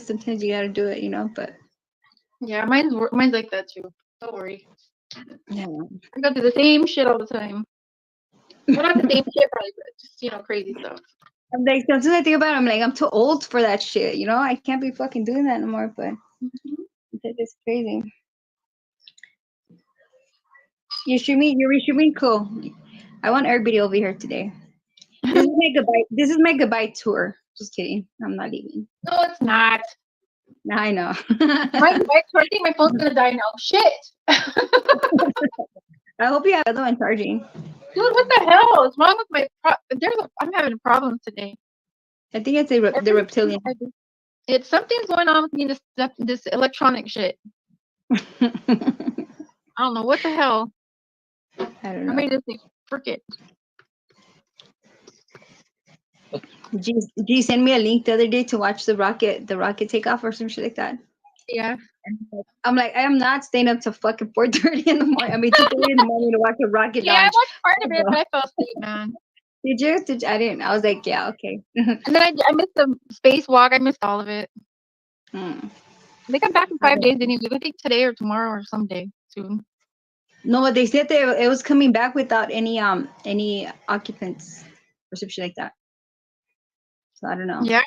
sometimes you gotta do it, you know. But Yeah, mine's like that too. Don't worry. yeah, I go through the same shit all the time. Well, not the same shit, probably, but just crazy stuff. I'm like sometimes I think about it, I'm like I'm too old for that shit, you know. I can't be fucking doing that no more. But Mhm. it's crazy. You should meet cool. I want everybody over here today. This is my goodbye. This is my goodbye tour. Just kidding. I'm not leaving. No, it's not. I know. I think my phone's gonna die now. Shit. I hope you have the other one charging. Dude, what the hell is wrong with my? I'm having problems today. I think it's the reptilian. It's something's going on with me. This electronic shit. I don't know what the hell. I don't I know. made this thing. Frick it. Did you send me a link the other day to watch the rocket take off or some shit like that? Yeah. I'm like, I am not staying up till fucking 4:30 in the morning. I mean 2:30 in the morning to watch a rocket Yeah, I launch. watched part of it, but I fell asleep, man. Did you? I didn't. I was like, yeah, okay. And then I missed the spacewalk. I missed all of it. Hmm. I think I'm back in 5 days anyway. I think today or tomorrow or someday soon. No, but they said that it was coming back without any occupants or some shit like that. So I don't know. Yeah.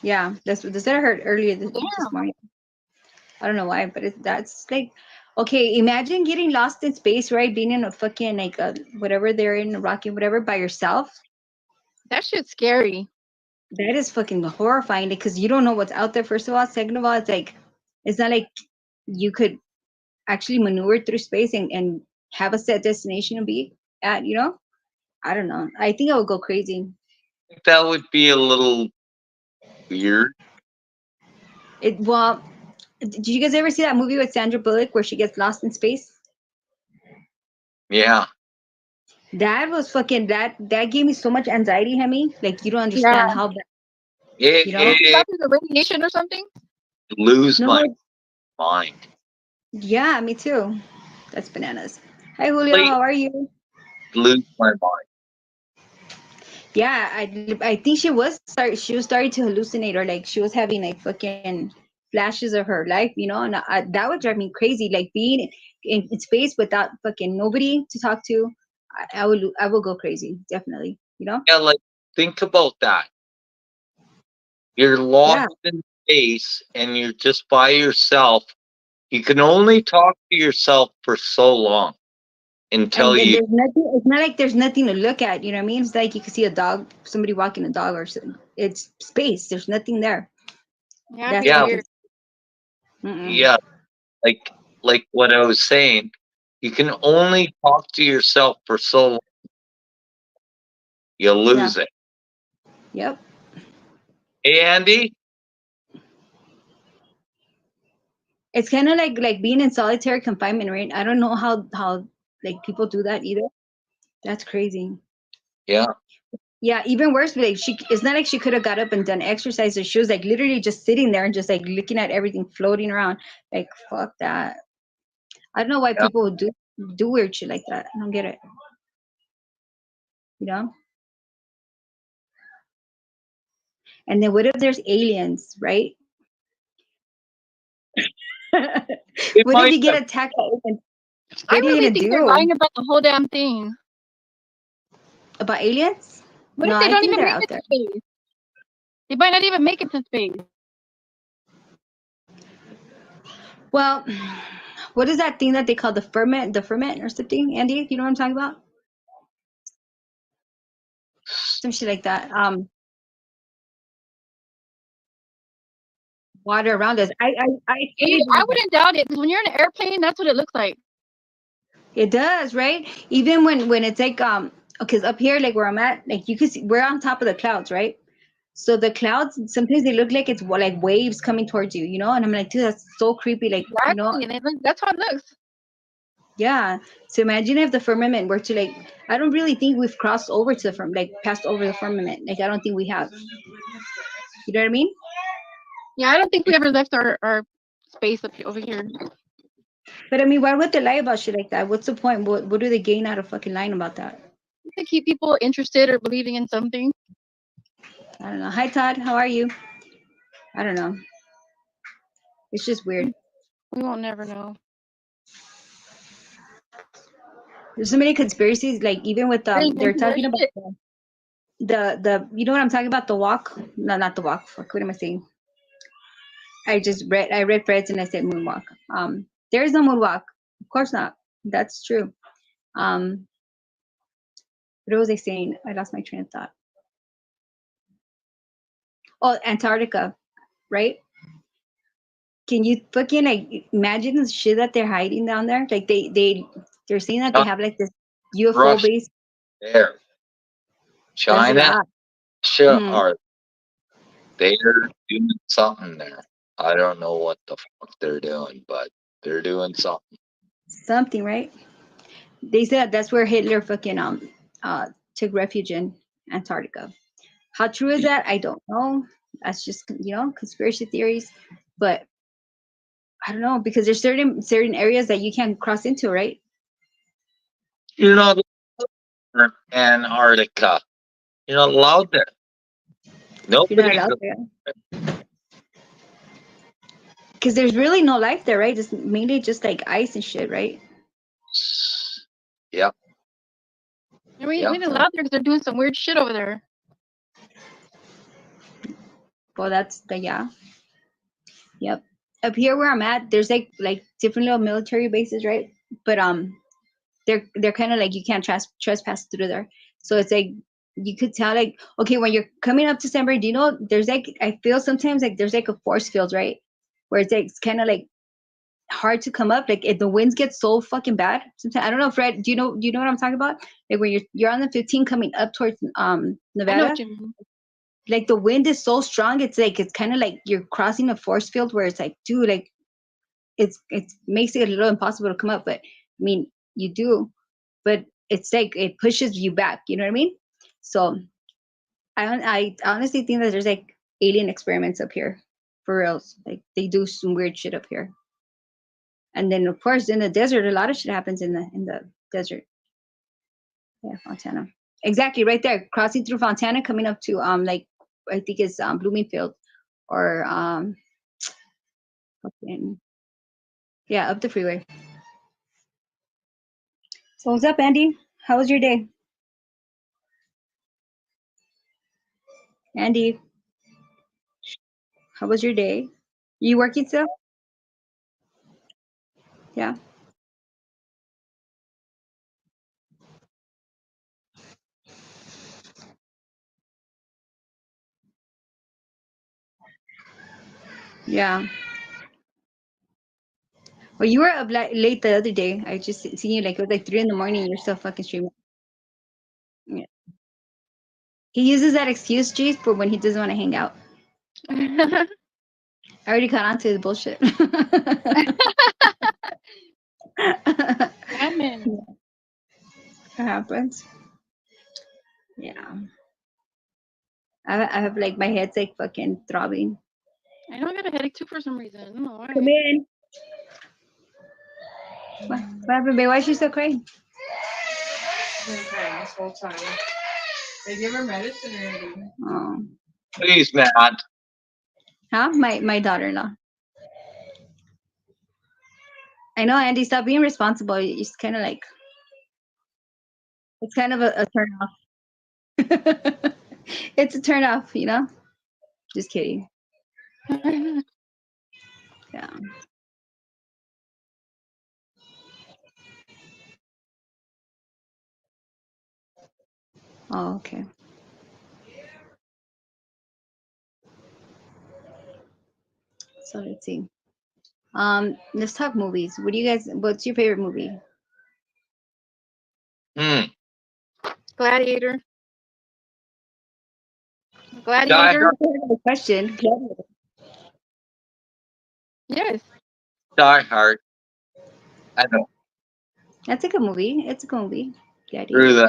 Yeah, that's what I heard earlier this morning. I don't know why, but that's like, okay, imagine getting lost in space, right? Being in a fucking like whatever they're in, a rocket, whatever, by yourself. That shit's scary. That is fucking horrifying because you don't know what's out there. First of all, second of all, it's not like you could actually maneuver through space and have a set destination to be at. You know, I don't know. I think I would go crazy. That would be a little weird. Well, did you guys ever see that movie with Sandra Bullock where she gets lost in space? Yeah. That was fucking that gave me so much anxiety, Hemi. Like you don't understand how bad. It, You know? it, The radiation or something? lose No, my mind. yeah, me too. That's bananas. Hi Julio, how are you? Lose my mind. Yeah, I think she was starting to hallucinate or like she was having like fucking flashes of her life, you know, and that would drive me crazy. Like being in space without fucking nobody to talk to, I would go crazy, definitely. You know? Yeah, like think about that. You're lost in space and you're just by yourself. You can only talk to yourself for so long until And you. there's nothing. It's not like there's nothing to look at. You know what I mean? It's like you can see a dog, somebody walking a dog, or something. It's space. There's nothing there. Yeah. Yeah. Weird. Yeah. Like what I was saying, you can only talk to yourself for so long. You lose it. Yep. Hey, Andy. It's kind of like being in solitary confinement, right? I don't know how like people do that either. That's crazy. Yeah. Yeah, even worse, like it's not like she could have got up and done exercises. She was like literally just sitting there and just like looking at everything floating around. Like fuck that. I don't know why people would do weird shit like that. I don't get it. You know? And then what if there's aliens, right? What if you get attacked by aliens? What are you gonna do? They're lying about the whole damn thing. About aliens? What if they don't even make it to space? They might not even make it to space. Well, what is that thing that they call the ferment or something? Andy, you know what I'm talking about? Some shit like that. Water around us. I wouldn't doubt it because when you're in an airplane, that's what it looks like. It does, right? Even when it's like because up here, like where I'm at, like you can see we're on top of the clouds, right? So the clouds sometimes they look like it's like waves coming towards you, you know. And I'm like, dude, that's so creepy. Like, you know, that's how it looks. Yeah. So imagine if the firmament were to like. I don't really think we've crossed over to the passed over the firmament. Like I don't think we have. You know what I mean? Yeah, I don't think we ever left our space over here. But I mean, why would they lie about shit like that? What's the point? What do they gain out of fucking lying about that? To keep people interested or believing in something. I don't know. Hi Todd, how are you? I don't know. It's just weird. We won't never know. There's so many conspiracies. Like even with Ain't they're into that talking about shit. the you know what I'm talking about, the walk. No, not the walk. Fuck, what am I saying? I read Fred's and I said moonwalk. There is no moonwalk. Of course not. That's true. Um, what was I saying? I lost my train of thought. Oh, Antarctica, right? Can you fucking like imagine the shit that they're hiding down there? Like they're saying that they Not have like this UFO Russia base. there. That's a China, lot. Russia Mhm. are they're doing something there. I don't know what the fuck they're doing, but they're doing something. Something, right? They said that's where Hitler fucking took refuge in Antarctica. How true is that? I don't know. That's just conspiracy theories, but I don't know because there's certain areas that you can't cross into, right? You're not allowed in Antarctica. You're not allowed there. You're not Nobody allowed there because there's really no life there, right? It's mainly just like ice and shit, right? Yep. And we Yep. didn't allow there because they're doing some weird shit over there. Well, that's the Yep. Up here where I'm at, there's like different little military bases, right? But they're kind of like you can't trespass through there. So it's like you could tell like okay when you're coming up to December, do you know there's like I feel sometimes like there's like a force field, right? Where it's like it's kind of like hard to come up. Like if the winds get so fucking bad. Sometimes I don't know, Fred. Do you know what I'm talking about? Like when you're on the 15 coming up towards I know Nevada, what you mean. like the wind is so strong. It's like it's kind of like you're crossing a force field where it's like, dude, like it makes it a little impossible to come up. But I mean, you do, but it's like it pushes you back. You know what I mean? So I honestly think that there's like alien experiments up here, for reals. Like they do some weird shit up here. And then of course in the desert, a lot of shit happens in the desert. Yeah, Fontana. Exactly, right there, crossing through Fontana, coming up to like I think it's Bloomingfield, or fucking, yeah, up the freeway. So what's up, Andy? How was your day? Andy, how was your day? You working still? Yeah. Yeah. Well, you were up late the other day. I just seen you like it was like 3 in the morning. You're still fucking streaming. Yeah. He uses that excuse, G, for when he doesn't want to hang out. I already caught on to his bullshit. Batman. It happens. Yeah. I have like my head's like fucking throbbing. I know I got a headache too for some reason. I don't know why. Come in. What happened, babe? Why is she still crying? She's been crying this whole time. They give her medicine already. Oh. Please, Matt. Huh? My daughter-in-law. I know, Andy, stop being responsible. It's kind of like it's kind of a turn off. It's a turn off, you know? Just kidding. Yeah. Oh, okay. So let's see. Let's talk movies. What's your favorite movie? Gladiator. Die Gladiator. Hard. The question. Yes. Die Hard. I know. That's a good movie. It's a good movie. Through Gladiator.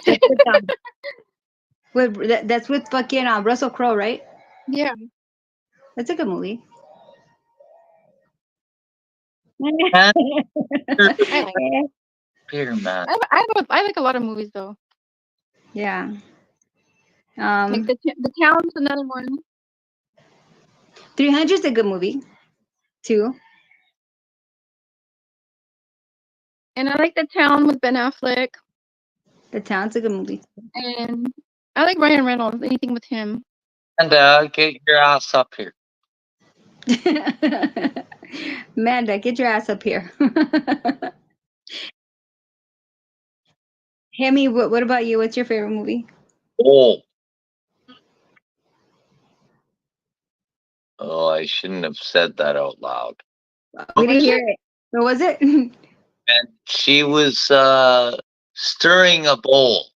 that. That's with fucking Russell Crowe, right? Yeah. That's a good movie. I like. Peter, Matt. I like a lot of movies though. Yeah. Like the Town's another one. 300 is a good movie, too. And I like The Town with Ben Affleck. The Town's a good movie. And I like Ryan Reynolds. Anything with him. And get your ass up here. Amanda, get your ass up here. Hemi, what about you? What's your favorite movie? Oh, I shouldn't have said that out loud. We didn't hear it. What was it? And she was stirring a bowl.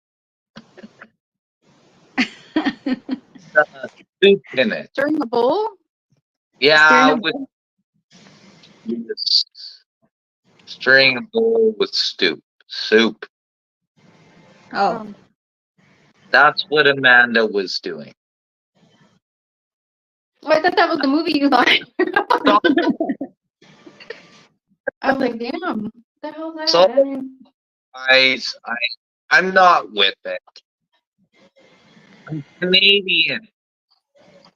Soup in it. During the bowl? Yeah, Stirring stirring a bowl with soup. Oh, That's what Amanda was doing. Oh, I thought that was the movie you liked. I was like, damn, what the hell's that? So- I mean, Guys, I'm not with it. I'm Canadian.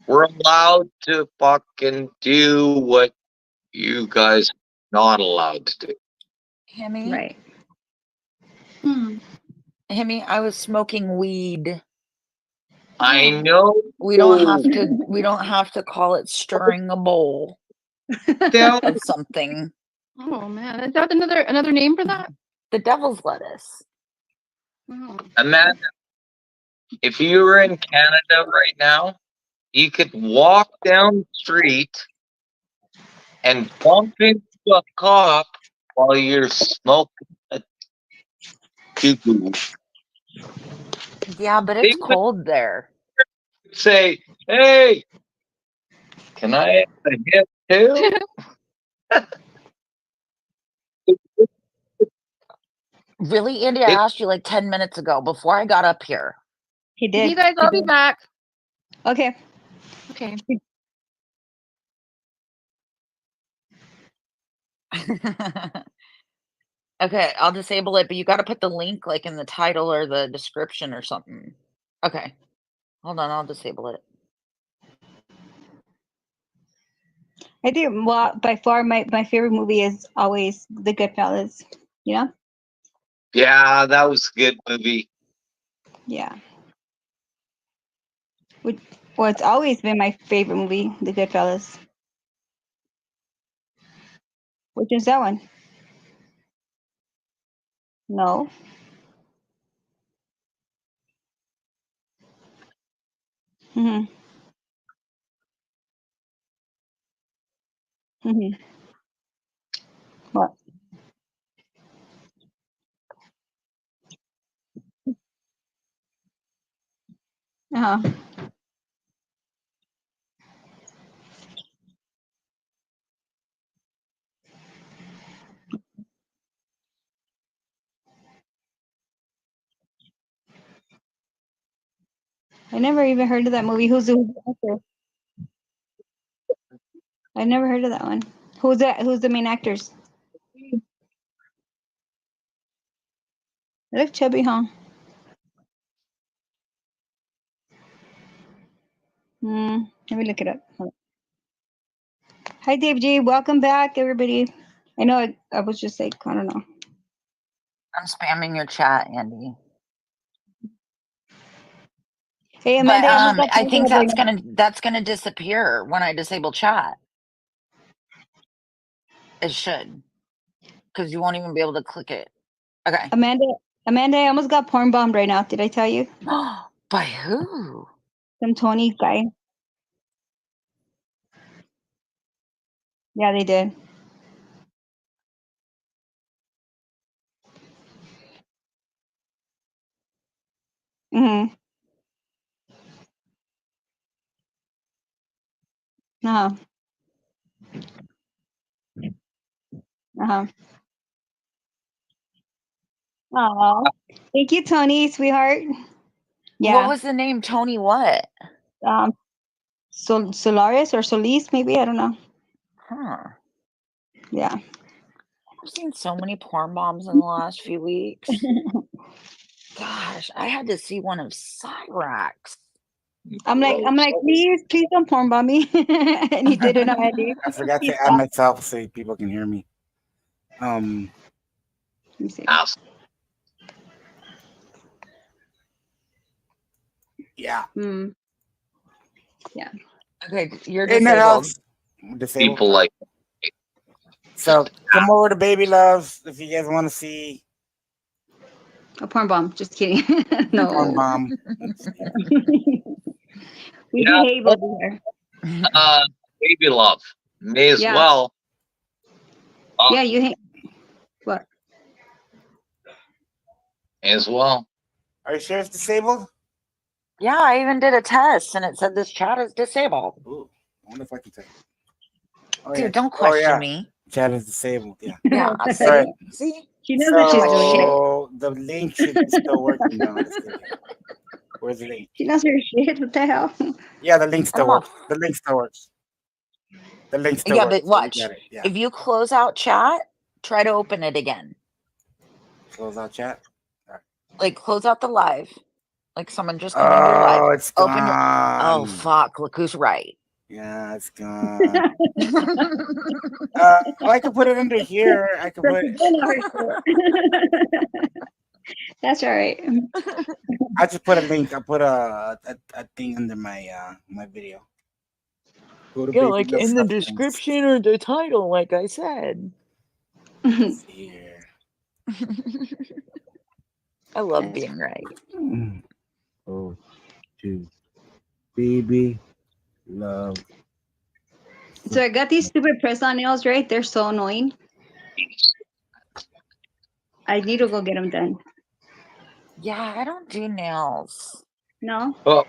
We're allowed to fucking do what you guys are not allowed to do. Hemi, right. Hemi, I was smoking weed. I know. We don't have to call it stirring a bowl Down of something. oh man, is that another name for that? The devil's lettuce. Oh. Amanda, if you were in Canada right now, you could walk down the street and bump into a cop while you're smoking a doo-doo. Yeah, but it's They would cold there. say, "Hey, can I have a hit too?" Really, Andy? I asked you like 10 minutes ago before I got up here. He did. You guys, I'll be back. Okay. Okay. Okay, I'll disable it, but you got to put the link like in the title or the description or something. Okay. Hold on, I'll disable it. I do. Well, by far, my favorite movie is always The Goodfellas. You know? Yeah, that was a good movie. Yeah. Well, it's always been my favorite movie, The Goodfellas. Which is that one? No. Mhm. Mhm. What? Uh huh. I never even heard of that movie. Who's the actor? I never heard of that one. Who's that? Who's the main actors? They look chubby, huh? Let me look it up. Hold on. Hi, Dave G. Welcome back, everybody. I know I was just like, I don't know. I'm spamming your chat, Andy. Hey, But Amanda, I almost got I think pulled over. that's gonna disappear when I disable chat. It should, because you won't even be able to click it. Okay. Amanda, I almost got porn bombed right now. Did I tell you? By who? Some Tony guy. Yeah, they did. Mhm. Uh huh. Uh huh. Oh, thank you, Tony, sweetheart. What Yeah. was the name? Tony what? Solaris or Solis, maybe, I don't know. Huh. Yeah. I've seen so many porn bombs in the last few weeks. Gosh, I had to see one of Cyrax. I'm like, please don't porn bomb me. And he did it already. I forgot He to add myself so people can hear me. Let me see. Yeah. Hmm. Okay, you're In the disabled. house. Disabled. People like So come over to Baby Loves if you guys want to see A porn bomb. Just kidding. Porn No. Bomb. We Yeah. behave over here. Baby Love. May as Yeah. well. Yeah, you hate. What? May as well. Are you sure it's disabled? Yeah, I even did a test and it said this chat is disabled. Ooh, I wonder if I can tell. Oh, Dude, yeah. don't question yeah. me. Chat is disabled. Yeah. Yeah, Right. see? She knows what she's doing. So the link should be still working now. Let's see. Where's the link? She knows her shit. What the hell? Yeah, the link still I'm works. off. The link still works. The link still Yeah, works. but watch. You got it. Yeah. If you close out chat, try to open it again. Close out chat. Like close out the live. Like someone just come into your live. Oh, it's Open it. gone. Oh fuck! Look who's right. Yeah, it's gone. I could put it under here. I could put. That's all right. I just put a link. I put a thing under my my video. Go to Yeah, Baby like Love in the Stuff Links. description or the title, like I said. It's here. I love being right. Oh, to Baby Love. So I got these stupid press-on nails, right? They're so annoying. I need to go get them done. Yeah, I don't do nails. No, Oh,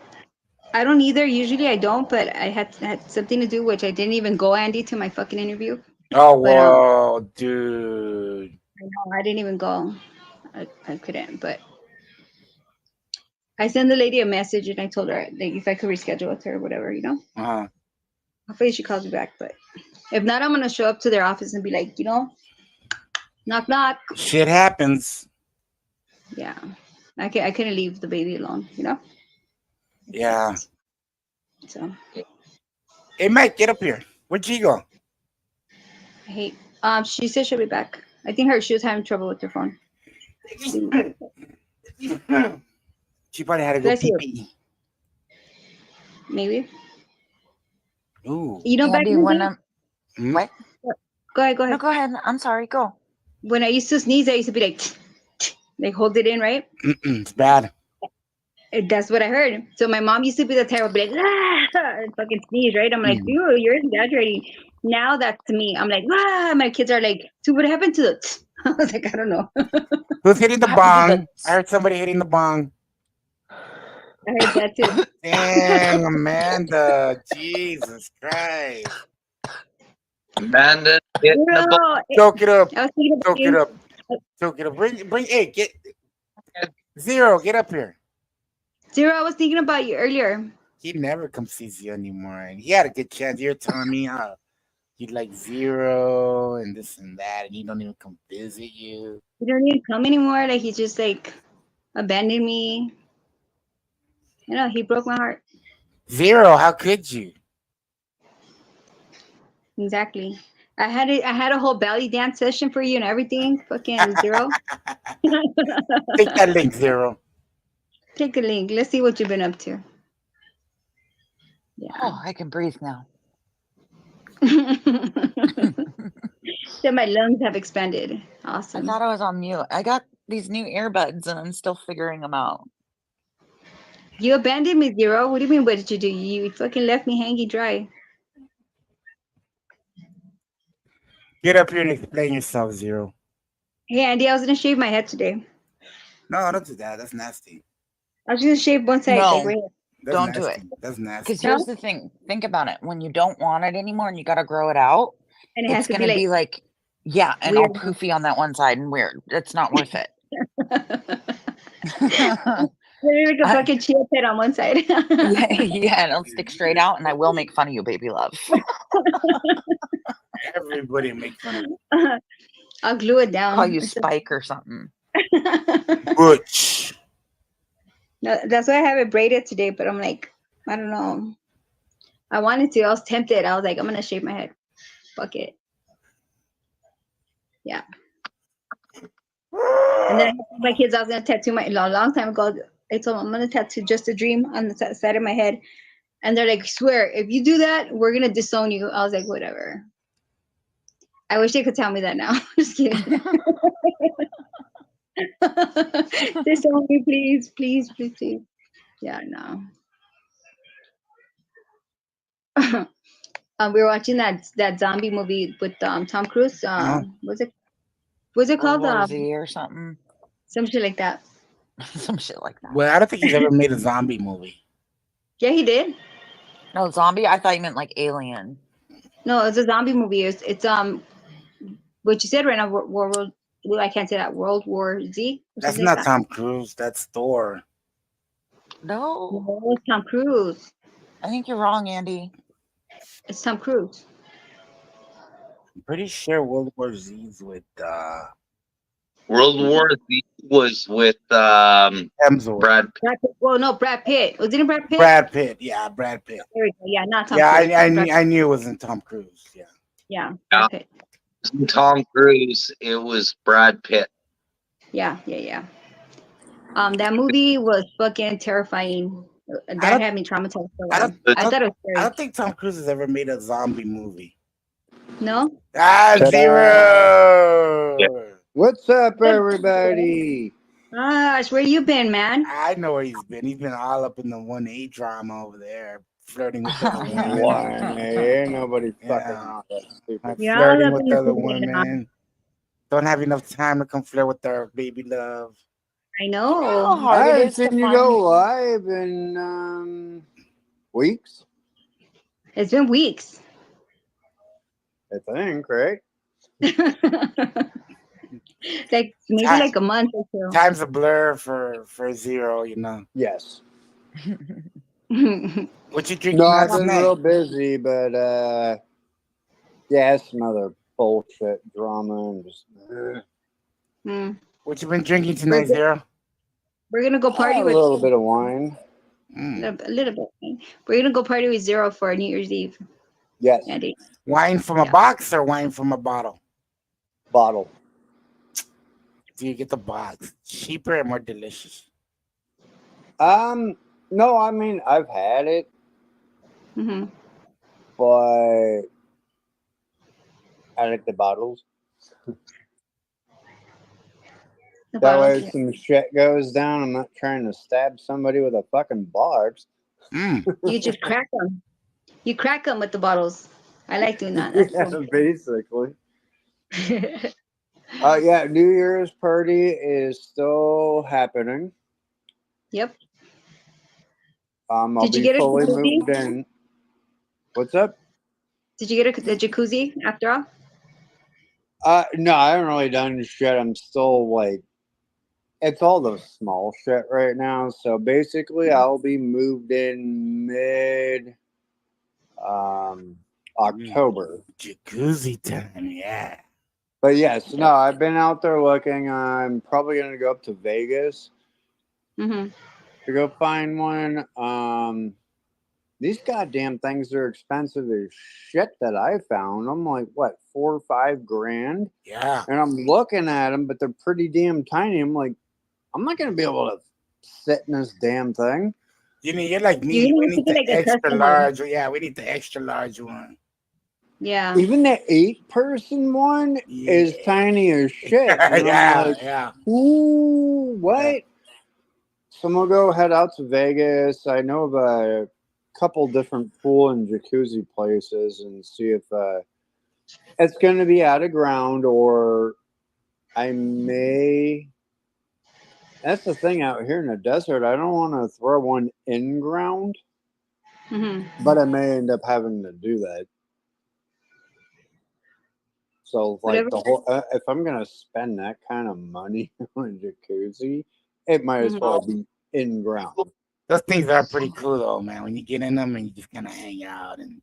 I don't either. Usually I don't, but I had something to do, which I didn't even go, Andy, to my fucking interview. Oh, But, whoa, dude. I didn't even go. I couldn't, but I sent the lady a message and I told her like if I could reschedule with her or whatever, you know. Uh-huh. Hopefully she calls me back, but if not, I'm gonna show up to their office and be like, you know, knock knock. Shit happens. Yeah, I couldn't leave the baby alone, you know. Yeah. So Hey, Mike, get up here. Where'd she go? I hate. She said she'll be back. I think she was having trouble with her phone. She probably had to go Bless you. pee. Maybe. Ooh. You know, back Andy, in the when day- Hmm? what? go ahead. No, go ahead. I'm sorry. Go. When I used to sneeze, I used to be like hold it in, right? It's bad. That's what I heard. So my mom used to be the type of like, and fucking sneeze, right? I'm like, dude, you're exaggerating. Now that's me. I'm like, my kids are like, so what happened to the? I was like, I don't know. Who's hitting the What happened bong? I heard somebody hitting the bong. I heard that too. Dang, Amanda. Jesus Christ. Amanda, hitting the ball. Bro, Choke it up. I was thinking Choke it up. Choke it up. Bring, hey, get Zero, get up here. Zero, I was thinking about you earlier. He never comes sees you anymore. And he had a good chance. You're telling me how he'd like Zero and this and that, and he don't even come visit you. He don't even come anymore. Like he just like abandoned me. You know, he broke my heart. Zero, how could you? Exactly. I had a whole belly dance session for you and everything. Fucking Zero. Take that link, Zero. Take a link. Let's see what you've been up to. Yeah. Oh, I can breathe now. So my lungs have expanded. I Awesome. thought I was on mute. I got these new earbuds and I'm still figuring them out. You abandoned me, Zero. What do you mean? What did you do? You fucking left me hanging dry. Get up here and explain yourself, Zero. Hey, Andy, I was gonna shave my head today. No, don't do that. That's nasty. I was gonna shave one side. No. Like, right here. That's Don't do nasty. That's nasty. Because here's the thing. Think about it. When you don't want it anymore and you got to grow it out, And it has it's to going to be like, yeah, and all weird. poofy on that one side and weird. It's not worth it. Like a fucking chia pet on one side. yeah, and it'll stick straight out and I will make fun of you, baby love. Everybody make fun of I'll glue it down. Call you Spike or something. Butch. No, that's why I have it braided today, but I'm like, I don't know. I wanted to. I was tempted. I was like, I'm gonna shave my head. Fuck it. Yeah. And then I told my kids I was gonna tattoo my a long time ago. I told them I'm gonna tattoo just a dream on the side of my head. And they're like, swear, if you do that, we're gonna disown you. I was like, whatever. I wish they could tell me that now. Just kidding. Disown me, please, please, please, please. Yeah, no. We were watching that zombie movie with Tom Cruise. Was it World called? War Z or something. Some shit like that. Some shit like that. Well, I don't think he's ever made a zombie movie. Yeah, he did. No, zombie? I thought you meant like Alien. No, it's a zombie movie. It's what you said right now. World. Well, I can't say that. World War Z. Or That's something not like that. Tom Cruise. That's Thor. No, No, it's Tom Cruise. I think you're wrong, Andy. It's Tom Cruise. I'm pretty sure World War Z's with World War Z was with Hemsworth. Brad Pitt. Brad Pitt. Well, no, Brad Pitt. Was it Brad Pitt? Brad Pitt. Yeah, Brad Pitt. There we go. Yeah, not Tom Yeah, Cruise. I knew it wasn't Tom Cruise. Yeah. Yeah, Brad Pitt. Tom Cruise. It was Brad Pitt. Yeah. That movie was fucking terrifying. That had me traumatized for a while. I thought it was I scary. don't think Tom Cruise has ever made a zombie movie. No? Zero. Yeah. What's up, everybody? Gosh, where you been, man? I know where he's been. He's been all up in the 1A drama over there, flirting with other women. Why? Ain't nobody fucking Yeah. around that stupid. Yeah, Flirting all up with in the other 2A drama. women. Don't have enough time to come flirt with their baby love. I How know. hard I it haven't is to seen you find go live in weeks, It's been weeks. I think, right? Like maybe like a month or two. Time's a blur for Zero, you know. Yes. What you drinking No, I've last been night? real busy, but yeah, it's some other bullshit drama and just Mm. What you been drinking tonight, Zero? We're gonna go party a with little bit of wine. Mm. a little bit. We're gonna go party with Zero for New Year's Eve, Yes, Andy. Wine from a Yeah. box or wine from a bottle? bottle. Do you get the box? Cheaper and more delicious. No, I mean I've had it, Mm-hmm. but I like the bottles. That way, if some shit goes down, I'm not trying to stab somebody with a fucking box. Mm. You just crack them. You crack them with the bottles. I like doing that. That's Yeah, cool. basically. Yeah, New Year's party is still happening. Yep. I'll Did you be get a fully jacuzzi? moved in. What's up? Did you get a jacuzzi after all? No, I haven't really done shit. I'm still like, it's all the small shit right now. So basically, I'll be moved in mid October. Jacuzzi time, yeah. But yes, no, I've been out there looking. I'm probably gonna go up to Vegas Mm-hmm. to go find one. These goddamn things are expensive as shit that I found. I'm like, what, $4 or $5 grand? Yeah. And I'm looking at them, but they're pretty damn tiny. I'm like, I'm not gonna be able to sit in this damn thing. You know, you're like me. You We need to need get the like a extra custom one. large. Yeah, we need the extra large one. Yeah. Even the 8-person one is Yeah. tiny as shit. And I'm Yeah, like, yeah. ooh, what? Yeah. So I'm gonna go head out to Vegas. I know of a couple different pool and jacuzzi places and see if it's gonna be out of ground or I may. That's the thing out here in the desert. I don't want to throw one in ground, Mm-hmm. but I may end up having to do that. So, like Whatever. the whole, if I'm gonna spend that kind of money on a jacuzzi, it might as well be in ground. Those things are pretty cool, though, man. When you get in them and you just kind of hang out and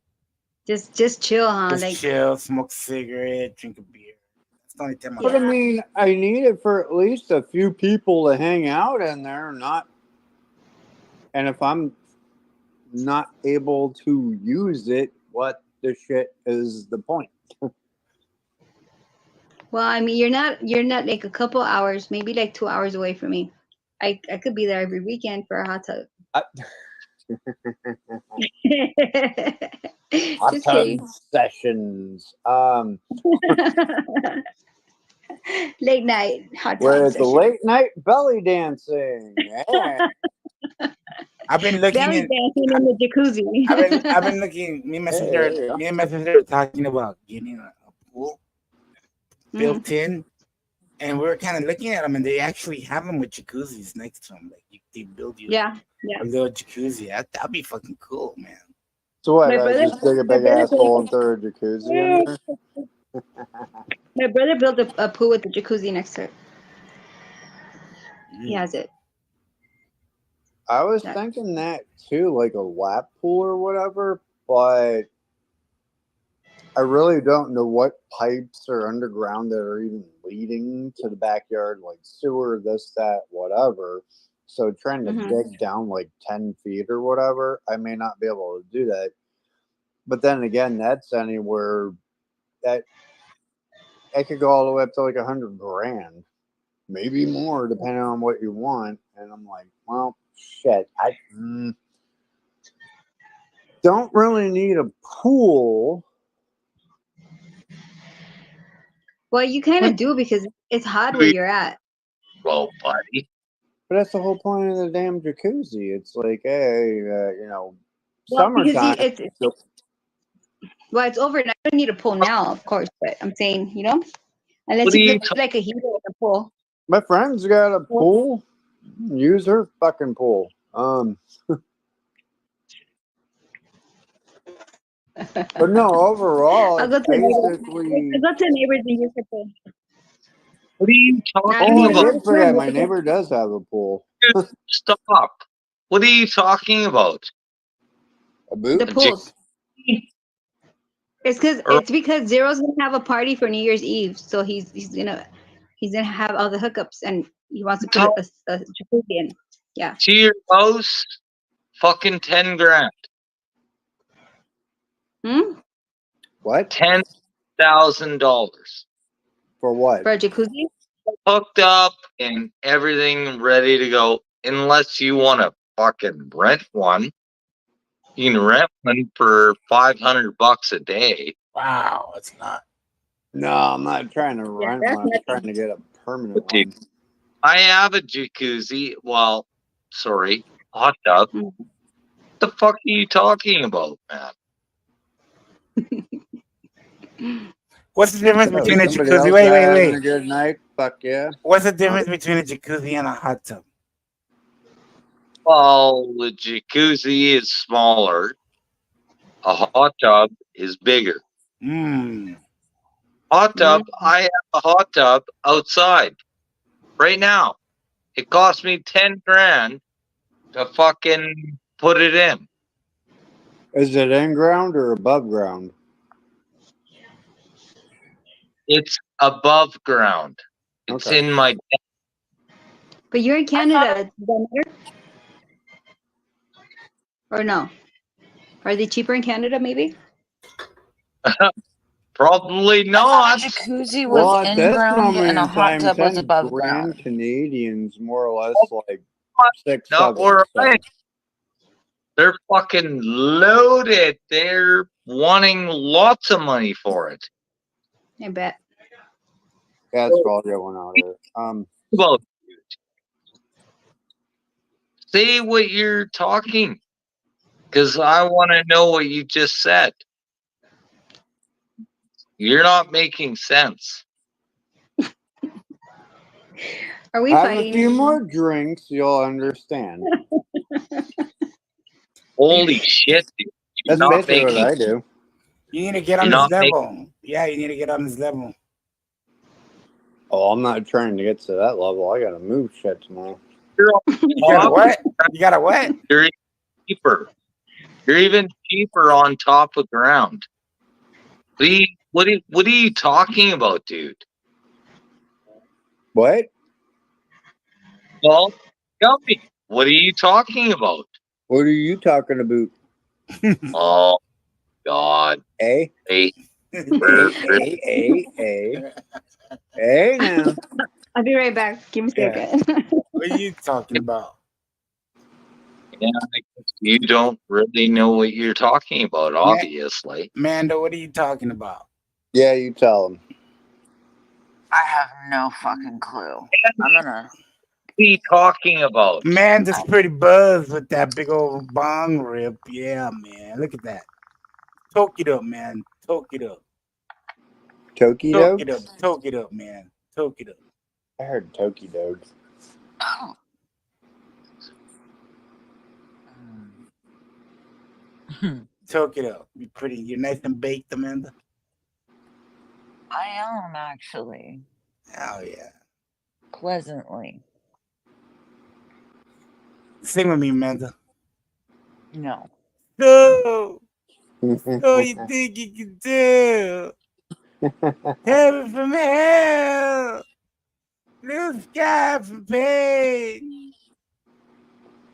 Just chill, huh? just Like chill, smoke a cigarette, drink a beer. That's the only time But I I mean, I need it for at least a few people to hang out in there, not. And if I'm not able to use it, what the shit is the point? Well, I mean, you're not like a couple hours, maybe like 2 hours away from me. I could be there every weekend for a hot tub. Hot Just tub kidding. sessions. Late night hot tub With the session. late night belly dancing. Yeah. I've been looking Belly at. dancing in the jacuzzi. I've been looking. Me and my Hey, sister. there you go. Me and my sister were talking about getting a pool built in, and we were kind of looking at them, and they actually have them with jacuzzis next to them. Like they build you Yeah. a little jacuzzi. That'd be fucking cool, man. So what? My I brother- just dig a my big brother- asshole and throw a jacuzzi in there? My brother built a pool with a jacuzzi next to it. He Mm. has it. I was Yeah. thinking that too, like a lap pool or whatever, but I really don't know what pipes are underground that are even leading to the backyard, like sewer, this, that, whatever. So trying to dig down like 10 feet or whatever, I may not be able to do that. But then again, that's anywhere that it could go all the way up to like $100,000, maybe more, depending on what you want. And I'm like, well, shit, I don't really need a pool. Well, you kind of do because it's hot where you're at. Well, buddy. But that's the whole point of the damn jacuzzi. It's like, hey, Well, because summertime. it's overnight. I don't need a pool now, of course, but I'm saying, unless What are you you put like a heater in the pool. My friend's got a pool. Use her fucking pool. But no, overall, I'll go it's to a neighbor. basically. I'll go to a neighbor's and use the pool. What are you Oh, talking I about? did forget. My neighbor does have a pool. Stop. What are you talking about? A boot? The pools. It's because Zero's gonna have a party for New Year's Eve, so he's gonna have all the hookups, and he wants to put a jacuzzi in. Yeah. To your house, fucking $10,000. What? $10,000 For what? For a jacuzzi? hooked up and everything ready to go. Unless you want to fucking rent one, you can rent one for $500 a day. Wow, it's not. No, I'm not trying to rent that's one. I'm nothing. trying to get a permanent Okay. one. I have a jacuzzi. Well, sorry, hot tub. Mm. What the fuck are you talking about, man? What's the difference So between a somebody jacuzzi? else Wait, having a wait. good night. Fuck yeah. What's the difference between a jacuzzi and a hot tub? Well, the jacuzzi is smaller. A hot tub is bigger. Hot tub, I have a hot tub outside right now. It cost me $10,000 to fucking put it in. Is it in ground or above ground? It's above ground. It's Okay. in my. But you're in Canada, does that matter? Or no? Are they cheaper in Canada, maybe? Probably I thought not. a jacuzzi Well, was at in this ground moment and a in hot time, tub was 10 above grand ground. Canadians, more or less, like six, Not seven. where So. I. They're fucking loaded. They're wanting lots of money for it. I bet. Yeah, that's all get one out of it. Well, say what you're talking, because I want to know what you just said. You're not making sense. Are we Have fighting? a few more drinks, you'll understand. Holy shit, dude. You're That's not basically what making. I do. You need to get on You're this not level. Yeah, you need to get on this level. Oh, I'm not trying to get to that level. I gotta move shit tomorrow. You're You got a what? You got a what? You're even cheaper. You're even cheaper on top of ground. What are you talking about, dude? What? Well, tell me. What are you talking about? What are you talking about? Oh God. Hey, Hey. hey now. I'll be right back. Give me a Yeah. second. What are you talking about? Yeah, I guess you don't really know what you're talking about, Yeah. obviously. Mando, what are you talking about? Yeah, you tell him. I have no fucking clue. I'm gonna. What are you talking about? Manda's pretty buzzed with that big old bong rip. Yeah, man. Look at that. Toke it up, man. Toke it up. Toki Toke it up. dogs? Toke it up, man. Toke it up. I heard Toki dogs. Toke it up. Be pretty. You're nice and baked, Amanda. I am actually Oh yeah. pleasantly. Sing with me, Amanda. No. No. Oh, you think you can do? Heaven from hell. Blue sky from pain.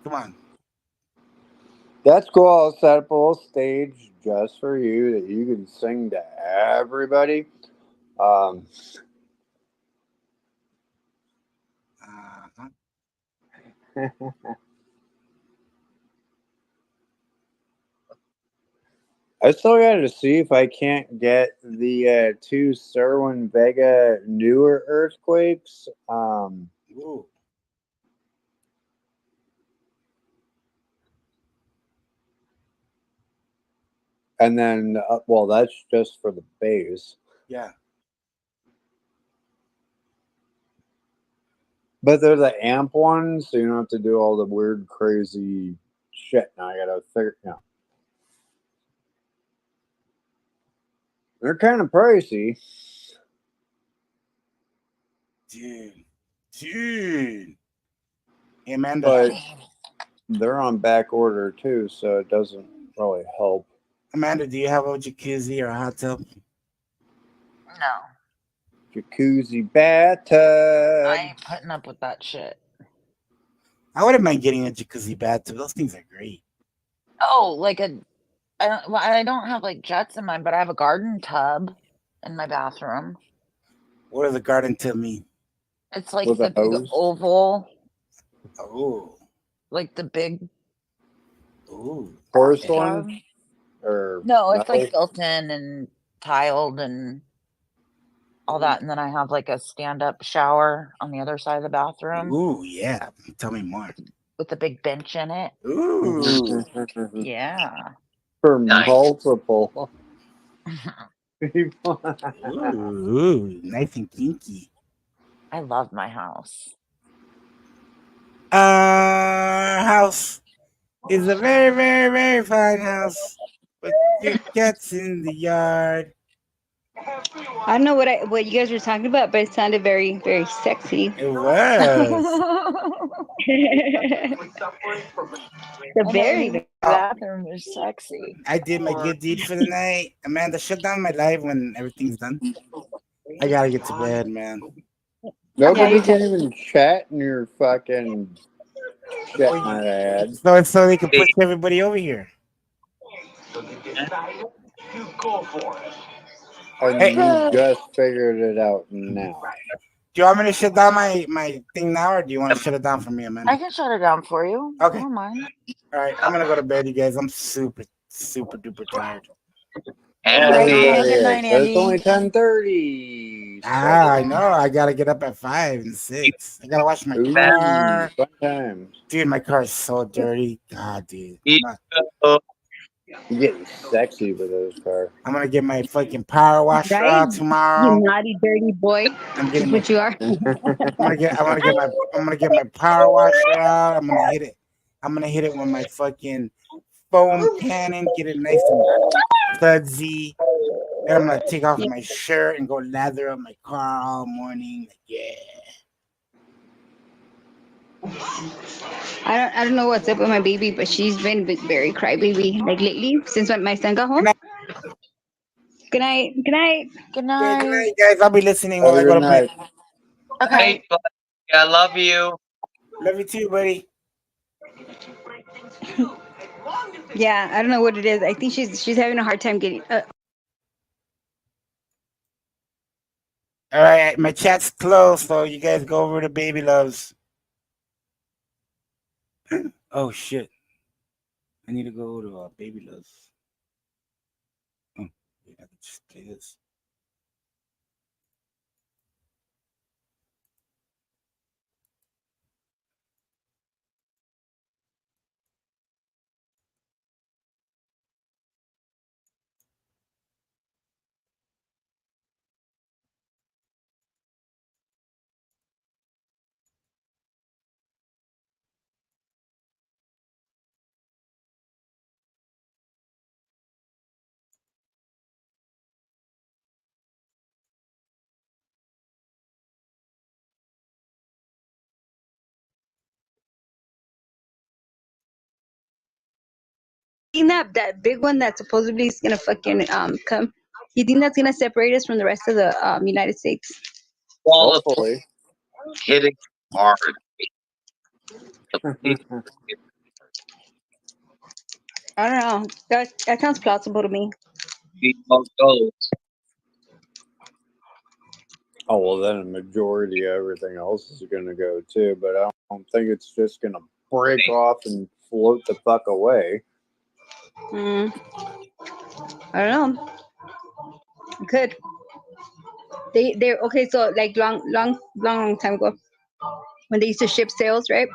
Come on. That's cool. I'll set up a little stage just for you that you can sing to everybody. Um, Uh-huh. I still got to see if I can't get the 2 Serwin Vega newer earthquakes. Ooh. And then, well, that's just for the bass. Yeah. But they're the amp ones, so you don't have to do all the weird, crazy shit. Now I gotta figure. Yeah, they're kind of pricey. Dude. Hey, Amanda. But they're on back order too, so it doesn't really help. Amanda, do you have a jacuzzi or a hot tub? No. Jacuzzi bathtub. I ain't putting up with that shit. I wouldn't mind getting a jacuzzi bathtub. Those things are great. Oh, like a. I don't have like jets in mine, but I have a garden tub in my bathroom. What does a garden tub mean? It's like With the a big hose? oval, Oh. like the big Ooh. Porcelain tub. or No, it's like metal? built in and tiled and all that. And then I have like a stand-up shower on the other side of the bathroom Ooh, yeah. Tell me more. with a big bench in it. Ooh. Yeah. For Nice. multiple people. Ooh, nice and kinky. I love my house. House is a very, very, very fine house with cute cats in the yard. I don't know what you guys were talking about, but it sounded very, very sexy. It was. The very, The very bathroom is sexy. I did my good deed for the night. Amanda, shut down my live when everything's done. I gotta get to bed, man. Nobody Yeah, can even chat in your fucking shit, my ad. So they can push everybody over here. And Hey. you just figured it out now. Do you want me to shut down my thing now, or do you want to shut it down for me, Amanda? I can shut it down for you. Okay. I don't mind. All right, I'm gonna go to bed, you guys. I'm super, super duper tired. Andy, Good night, It's Andy. only 10:30. I know. I gotta get up at 5 and 6. I gotta wash my Ooh, car. fun times. Dude, my car is so dirty. God, dude. You're getting sexy with those cars. I'm gonna get my fucking power washer right. out You tomorrow. naughty, dirty boy. I'm That's getting my, what you are. I'm gonna get my power washer out. I'm gonna hit it. I'm gonna hit it with my fucking foam cannon. Get it nice and fuzzy. Then I'm gonna take off my shirt and go lather up my car all morning. Yeah. I don't know what's up with my baby, but she's been very crybaby like lately since my son got home. Good night. Good night. Good Yeah, good night. night, guys. I'll be listening Have while I a go good to bed. night. Okay. hey, buddy, I love you. Love you too, buddy. Yeah, I don't know what it is. I think she's having a hard time getting. All right, my chat's closed, so you guys go over to Baby Loves. Oh shit! I need to go to Baby Loves. Oh, wait, I can just do this. Think that big one that supposedly is gonna fucking come. You think that's gonna separate us from the rest of the United States? Well, it's Hopefully. hitting hard. I don't know. That sounds plausible to me. See how it goes. Oh well, then a majority of everything else is going to go too. But I don't think it's just going to break off and float the fuck away. I don't know. It could. They're okay. So like long time ago, when they used to ship sails, right?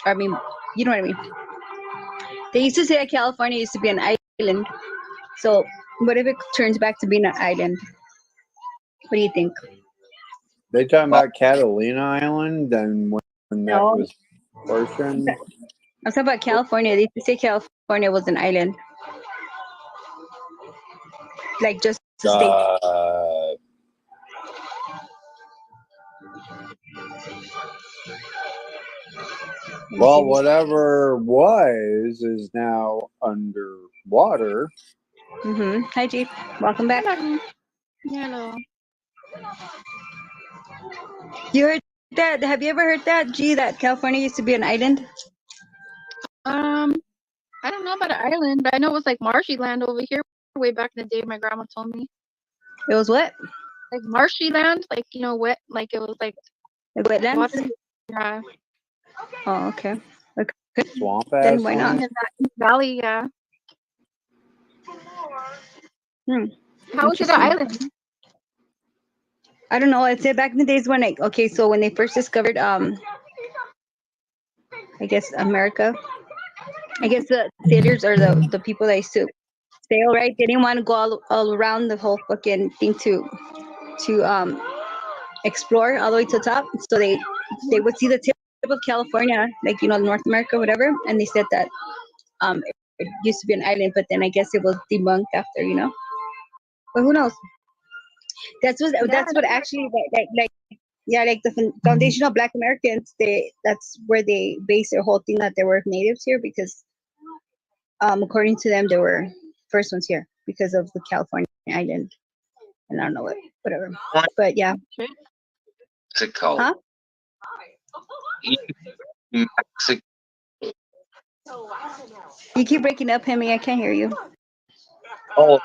I mean, you know what I mean. They used to say that California used to be an island. So what if it turns back to being an island? What do you think? They talking about Catalina Island, then when that No, was portion. I'm talking about California. They used to say California was an island, like just a state. Well, whatever was is now underwater. Hi, Jeep. Welcome back. Hello. You heard that? Have you ever heard that? Gee, that California used to be an island. I don't know about an island, but I know it was like marshy land over here way back in the day. My grandma told me It was what? like marshy land, like wet, like it was like Like wetlands? water. Yeah, Oh, okay. Swamp Then ass why not? land. valley. Yeah. How is it an Interesting. island? I don't know. I'd say back in the days when like so when they first discovered I guess America. I guess the sailors or the people that used to sail, right? They didn't want to go all around the whole fucking thing to explore all the way to the top. So they would see the tip of California, like North America, whatever, and they said that it used to be an island, but then I guess it was debunked after, But who knows? That's what actually like yeah, like the foundation of Black Americans. That's where they base their whole thing that they were natives here because according to them they were first ones here because of the California island. And I don't know whatever. But yeah. Mexico. Huh? Mexico. You keep breaking up, Hemi. I can't hear you. Oh,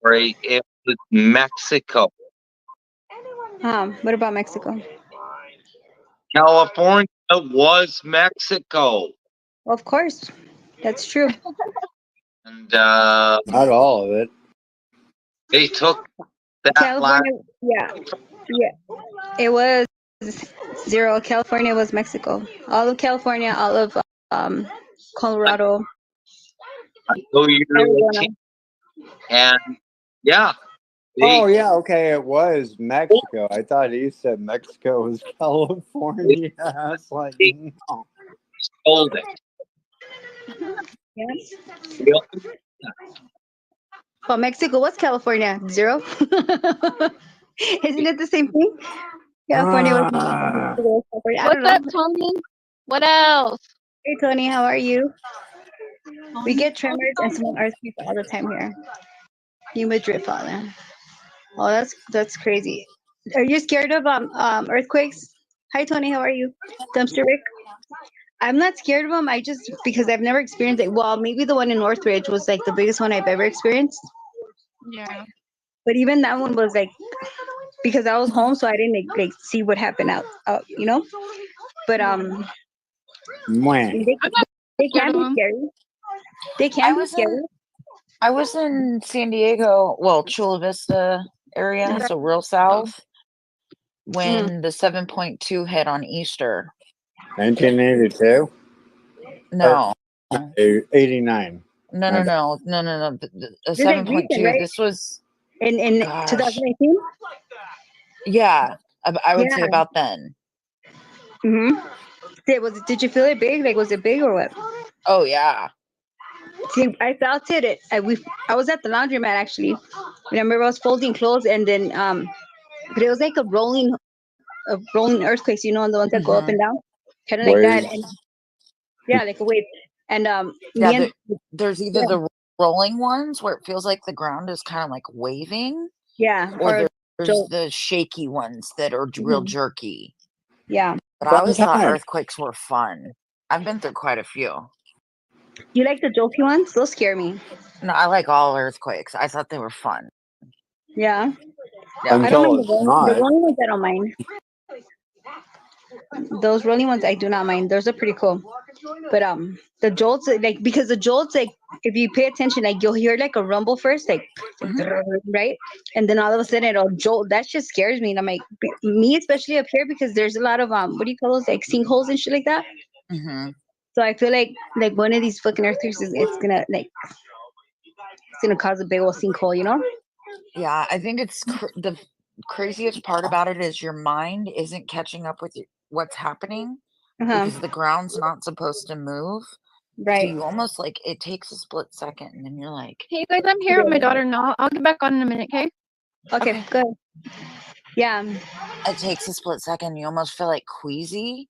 right. It was Mexico. What about Mexico? California was Mexico. Of course, that's true. And Not all of it. they took that California, yeah, it was 0. California was Mexico. All of California, all of Colorado. Arizona. And yeah. Oh yeah, okay, it was Mexico. I thought he said Mexico was California. I was like, no. Sold it. Yes. Yep. Well, Mexico was California. 0. Isn't it the same thing? California was Mexico. California. I don't What's know. up, Tony? What else? Hey, Tony, how are you? We get tremors and small earthquakes all the time here. Humid drip falling. Oh, that's crazy. Are you scared of earthquakes? Hi, Tony, how are you? Dumpster Rick. I'm not scared of them. I just because I've never experienced it. Well, maybe the one in Northridge was like the biggest one I've ever experienced. Yeah. But even that one was like because I was home, so I didn't like see what happened out, you know. But When? I'm not they scared can of be them. scary. They I can be was scary. in I was in San Diego, well, Chula Vista area, so real south, when the 7.2 hit on Easter. 1982? No, 89. no, no, no, no, no, no. The This is like 7.2. recent, right? This was, In gosh, 2018. yeah. I would say Yeah. about then. Did you feel it big? Like was it big or what? Oh yeah. See, I felt it. I was at the laundromat actually. Remember, I was folding clothes, and then but it was like a rolling earthquakes. You know, the ones that go up and down, kind of like that. Waves. And yeah, like a wave. And Yeah, me and there's either the rolling ones where it feels like the ground is kind of like waving, yeah, or there's jolt. the shaky ones that are real jerky. Yeah. But I always thought Sometimes. earthquakes were fun. I've been through quite a few. You like the jolty ones? Those scare me. No, I like all earthquakes. I thought they were fun. Yeah. Yeah. I don't Until mind it's the not. rolling ones. I don't mind. Those rolling ones I do not mind. Those are pretty cool. But the jolts like because the jolts like if you pay attention like you'll hear like a rumble first like right, and then all of a sudden it'll jolt. That just scares me. And I'm like me especially up here because there's a lot of what do you call those like sinkholes and shit like that. Mm-hmm. So I feel like one of these fucking earthquakes is it's gonna cause a big old sinkhole, you know? Yeah, I think it's the craziest part about it is your mind isn't catching up with what's happening because the ground's not supposed to move. So Right. you almost like it takes a split second and then you're like, Hey guys, I'm here with my daughter now. I'll get back on in a minute, okay? Okay, good. Yeah. It takes a split second. You almost feel like queasy.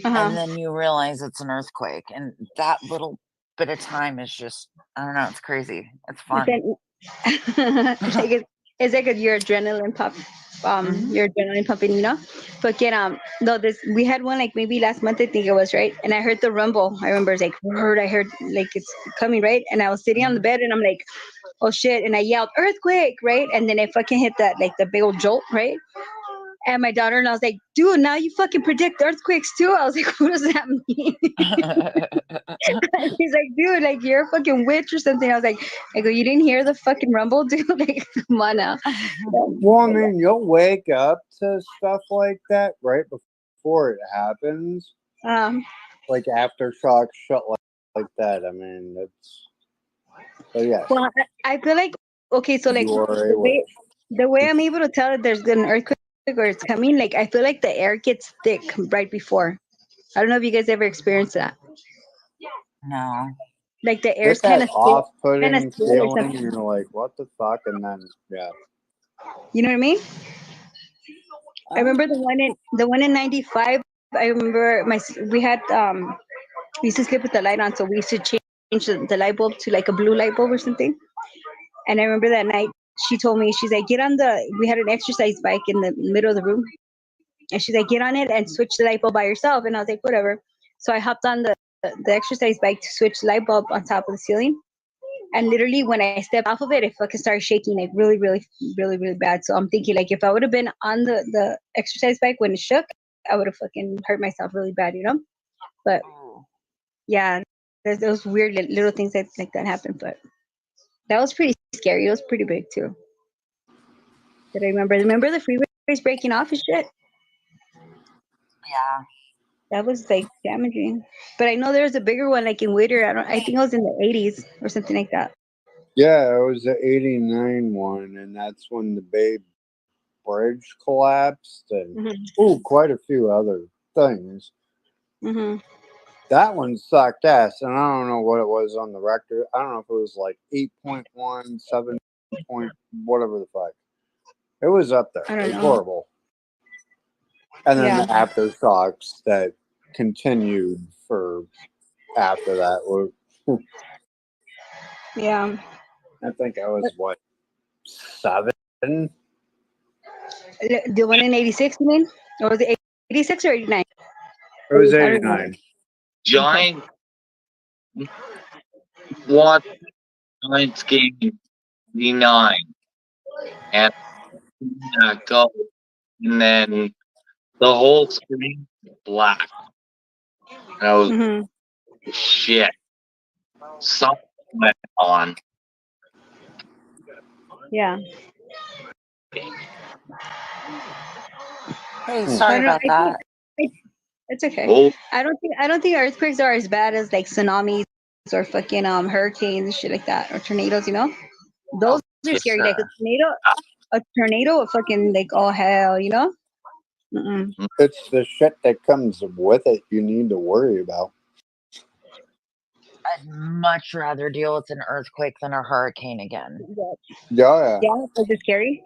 Uh-huh. And then you realize it's an earthquake. And that little bit of time is just, I don't know, it's crazy. It's fun. It's like your adrenaline pump. Your adrenaline pumping, you know. But no, we had one like maybe last month I think it was, right, and I heard the rumble. I remember it's like I heard like it's coming, right, and I was sitting on the bed and I'm like, oh shit, and I yelled earthquake, right, and then I fucking hit that like the big old jolt, right. And my daughter and I was like, dude, now you fucking predict earthquakes too. I was like, what does that mean? He's like, dude, like you're a fucking witch or something. I was like, I go, you didn't hear the fucking rumble, dude? Like, come on now. Well, I mean, you'll wake up to stuff like that right before it happens. Like aftershock, shit like that. I mean, it's. So yeah. Well, I feel like okay, so like You are a witch. the way I'm able to tell that there's an earthquake or it's coming, like I feel like the air gets thick right before. I don't know if you guys ever experienced that. No. Like the air's Get that kind of off-putting still or feeling, something. you're like, what the fuck? And then, yeah. You know what I mean? I remember the one in '95. I remember we had we used to sleep with the light on, so we used to change the light bulb to like a blue light bulb or something. And I remember that night she told me, she's like, we had an exercise bike in the middle of the room, and she's like, get on it and switch the light bulb by yourself. And I was like, whatever. So I hopped on the exercise bike to switch the light bulb on top of the ceiling. And literally, when I stepped off of it, it fucking started shaking like really, really, really, really bad. So I'm thinking, like, if I would have been on the exercise bike when it shook, I would have fucking hurt myself really bad, you know? But yeah, there's those weird little things like that happen. But that was pretty scary. It was pretty big too. Did I remember the freeways breaking off and shit? Yeah. That was like damaging. But I know there was a bigger one like in Whittier. I think it was in the 80s or something like that. Yeah, it was the 89 one, and that's when the Bay Bridge collapsed, and quite a few other things. That one sucked ass, and I don't know what it was on the Richter. I don't know if it was like 8.1, 7 point, whatever the fuck. It was up there. It was horrible. And then the aftershocks that continued for after that were. Yeah. I think I was, what, 7? The one in 86, you mean? Or was it 86 or 89? It was 89. Giants won Giants game 9 and go, and then the whole screen black. And I was Hmm. shit. Something went on. Yeah. Hey, Hmm. sorry I don't. about I that. think it's okay. Oh, I don't think earthquakes are as bad as like tsunamis or fucking hurricanes and shit like that, or tornadoes. You know, those are For scary. Like sure. a tornado would fucking like, oh hell, you know. Mm-mm. It's the shit that comes with it you need to worry about. I'd much rather deal with an earthquake than a hurricane again. Yeah. Yeah, is it scary?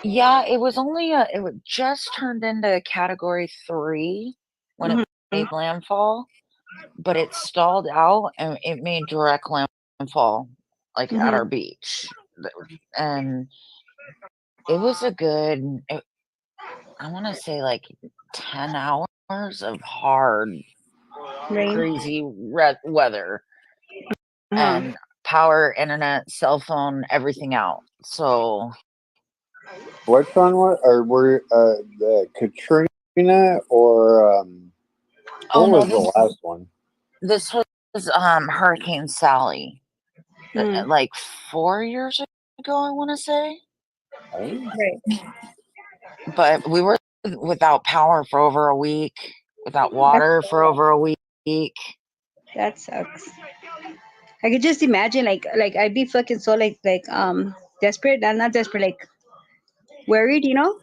Yeah, it was only it just turned into Category 3 when it Mhm. made landfall, but it stalled out and it made direct landfall like at our beach. And it was a good, I want to say like 10 hours of hard, Rain. crazy weather Uh-huh. and power, internet, cell phone, everything out. So Which one was, or were the Katrina or oh what no, was the last one? this was Hurricane Sally. Mm. Like 4 years ago, I want to say. Oh, Right. But we were without power for over a week, without water for over a week. That sucks. I could just imagine like I'd be fucking so like desperate. I'm not desperate, like worried, you know?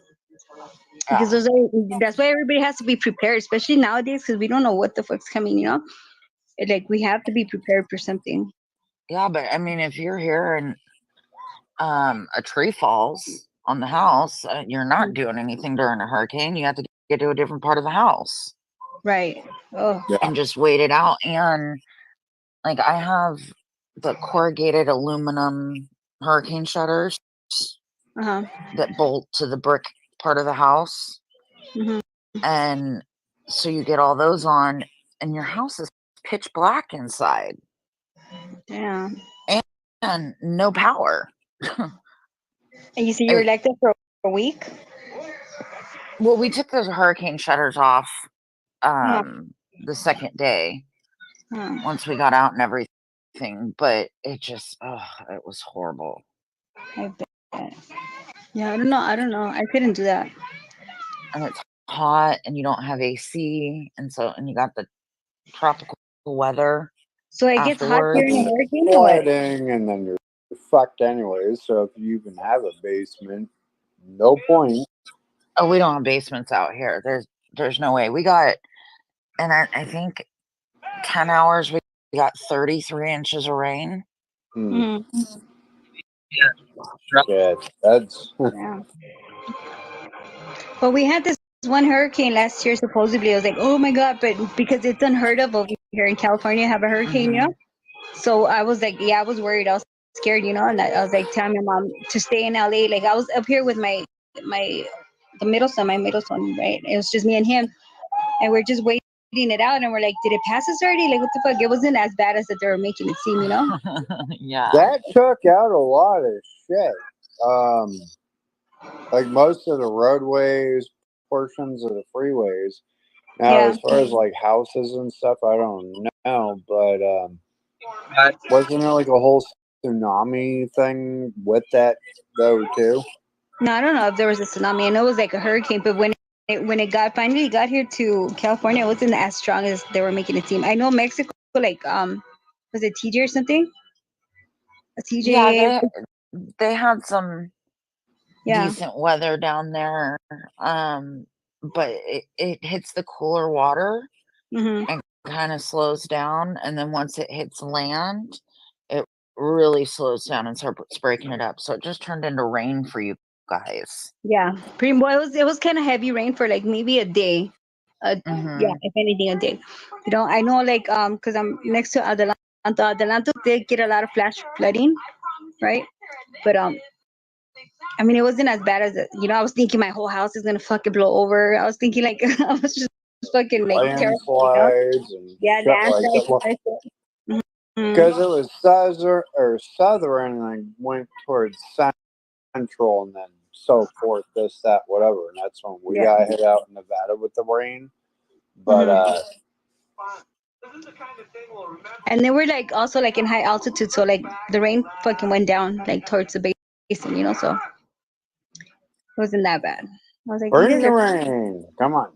Because Yeah. that's why everybody has to be prepared, especially nowadays, because we don't know what the fuck's coming, you know? Like we have to be prepared for something. Yeah, but I mean, if you're here and a tree falls on the house, you're not doing anything during a hurricane. You have to get to a different part of the house Right. Oh. yeah. and just wait it out. And like I have the corrugated aluminum hurricane shutters Uh-huh. that bolt to the brick part of the house. Hmm. And so you get all those on, and your house is pitch black inside Yeah. and no power. And you see you were like that for a week? Well, we took those hurricane shutters off Uh-huh. the second day Uh-huh. once we got out and everything, but it just it was horrible. I bet. Yeah, I don't know. I couldn't do that. And it's hot and you don't have AC, and you got the tropical weather So it gets hot afterwards. during a hurricane or what? Flooding, and then you're fucked anyways. So if you even have a basement, no point. Oh, we don't have basements out here. There's no way. We got, and I think 10 hours we got 33 inches of rain. Mhm. Yeah, that's Yeah. But we had this one hurricane last year. Supposedly, I was like, "Oh my god!" But because it's unheard of over here in California, have a hurricane, you know. So I was like, yeah, I was worried. I was scared, you know. And I was like telling my mom to stay in LA. Like I was up here with my my middle son, right? It was just me and him, and we're just waiting it out. And we're like, did it pass us already? Like what the fuck? It wasn't as bad as that they were making it seem, you know. Yeah. that took out a lot of shit. Like most of the roadways, portions of the freeways. Now, Yeah. as far as like houses and stuff, I don't know, but wasn't there like a whole tsunami thing with that though too? No, I don't know if there was a tsunami. I know it was like a hurricane, but when it finally got here to California, it wasn't as strong as they were making it seem. I know Mexico, like was it TJ or something? A Yeah, TJ. they had some Yeah. decent weather down there. But it hits the cooler water Hmm. and kind of slows down, and then once it hits land, it really slows down and starts breaking it up. So it just turned into rain for you guys. Yeah. Pretty well. It was kind of heavy rain for like maybe a day. Yeah, if anything, a day. You know, I know like because I'm next to Adelanto. Adelanto did get a lot of flash flooding, right? But I mean, it wasn't as bad as you know. I was thinking my whole house is gonna fucking blow over. I was thinking like I was just fucking like terrible, landslides and Yeah, shit like landslides. that. Mhm. Because it was southern and I went towards central and then so forth, this, that, whatever. And that's when we Yeah. got hit out in Nevada with the rain. But Mhm. And they were like also like in high altitude, so like the rain fucking went down like towards the basin, so it wasn't that bad. I was like, you bring guys the are. rain. Come on.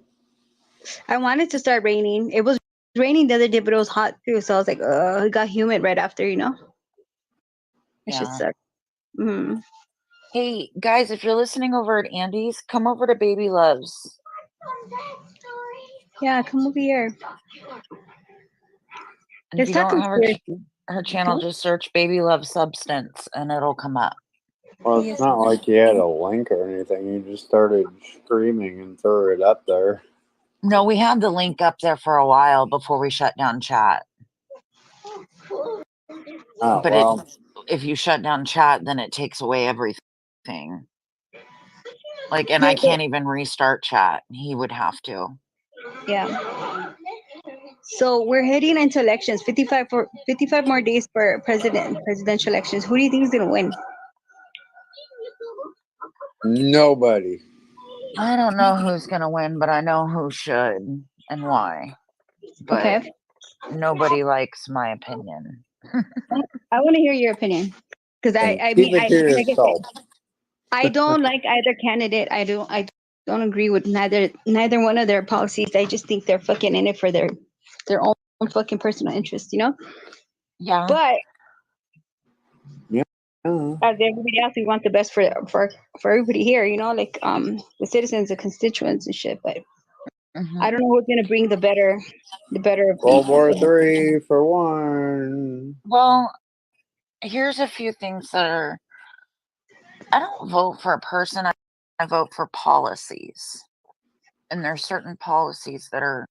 I wanted to start raining. It was raining the other day, but it was hot too. So I was like, it got humid right after, It should Yeah. suck. Mm. Hey guys, if you're listening over at Andy's, come over to Baby Loves. Yeah, come over here. And if Let's you talk don't have conspiracy. her channel, just search Baby Love Substance and it'll come up. Well, it's Yes. not like you had a link or anything. You just started screaming and threw it up there. No, we had the link up there for a while before we shut down chat. Oh, But well. if you shut down chat, then it takes away everything. Like, and Yeah, I can't even restart chat. He would have to. Yeah. So we're heading into elections. 55 more days for presidential elections. Who do you think is gonna win? Nobody. I don't know who's gonna win, but I know who should and why. But Okay. nobody likes my opinion. I want to hear your opinion because And I keep mean it to like I said, yourself. I don't like either candidate. I don't agree with neither one of their policies. I just think they're fucking in it for their own fucking personal interest, Yeah. But Yeah. as everybody else, we want the best for everybody here, like the citizens, the constituents and shit. But I don't know who's gonna bring the better of World these. War III for one. Well, here's a few things that are. I don't vote for a person. I vote for policies, and there's certain policies that are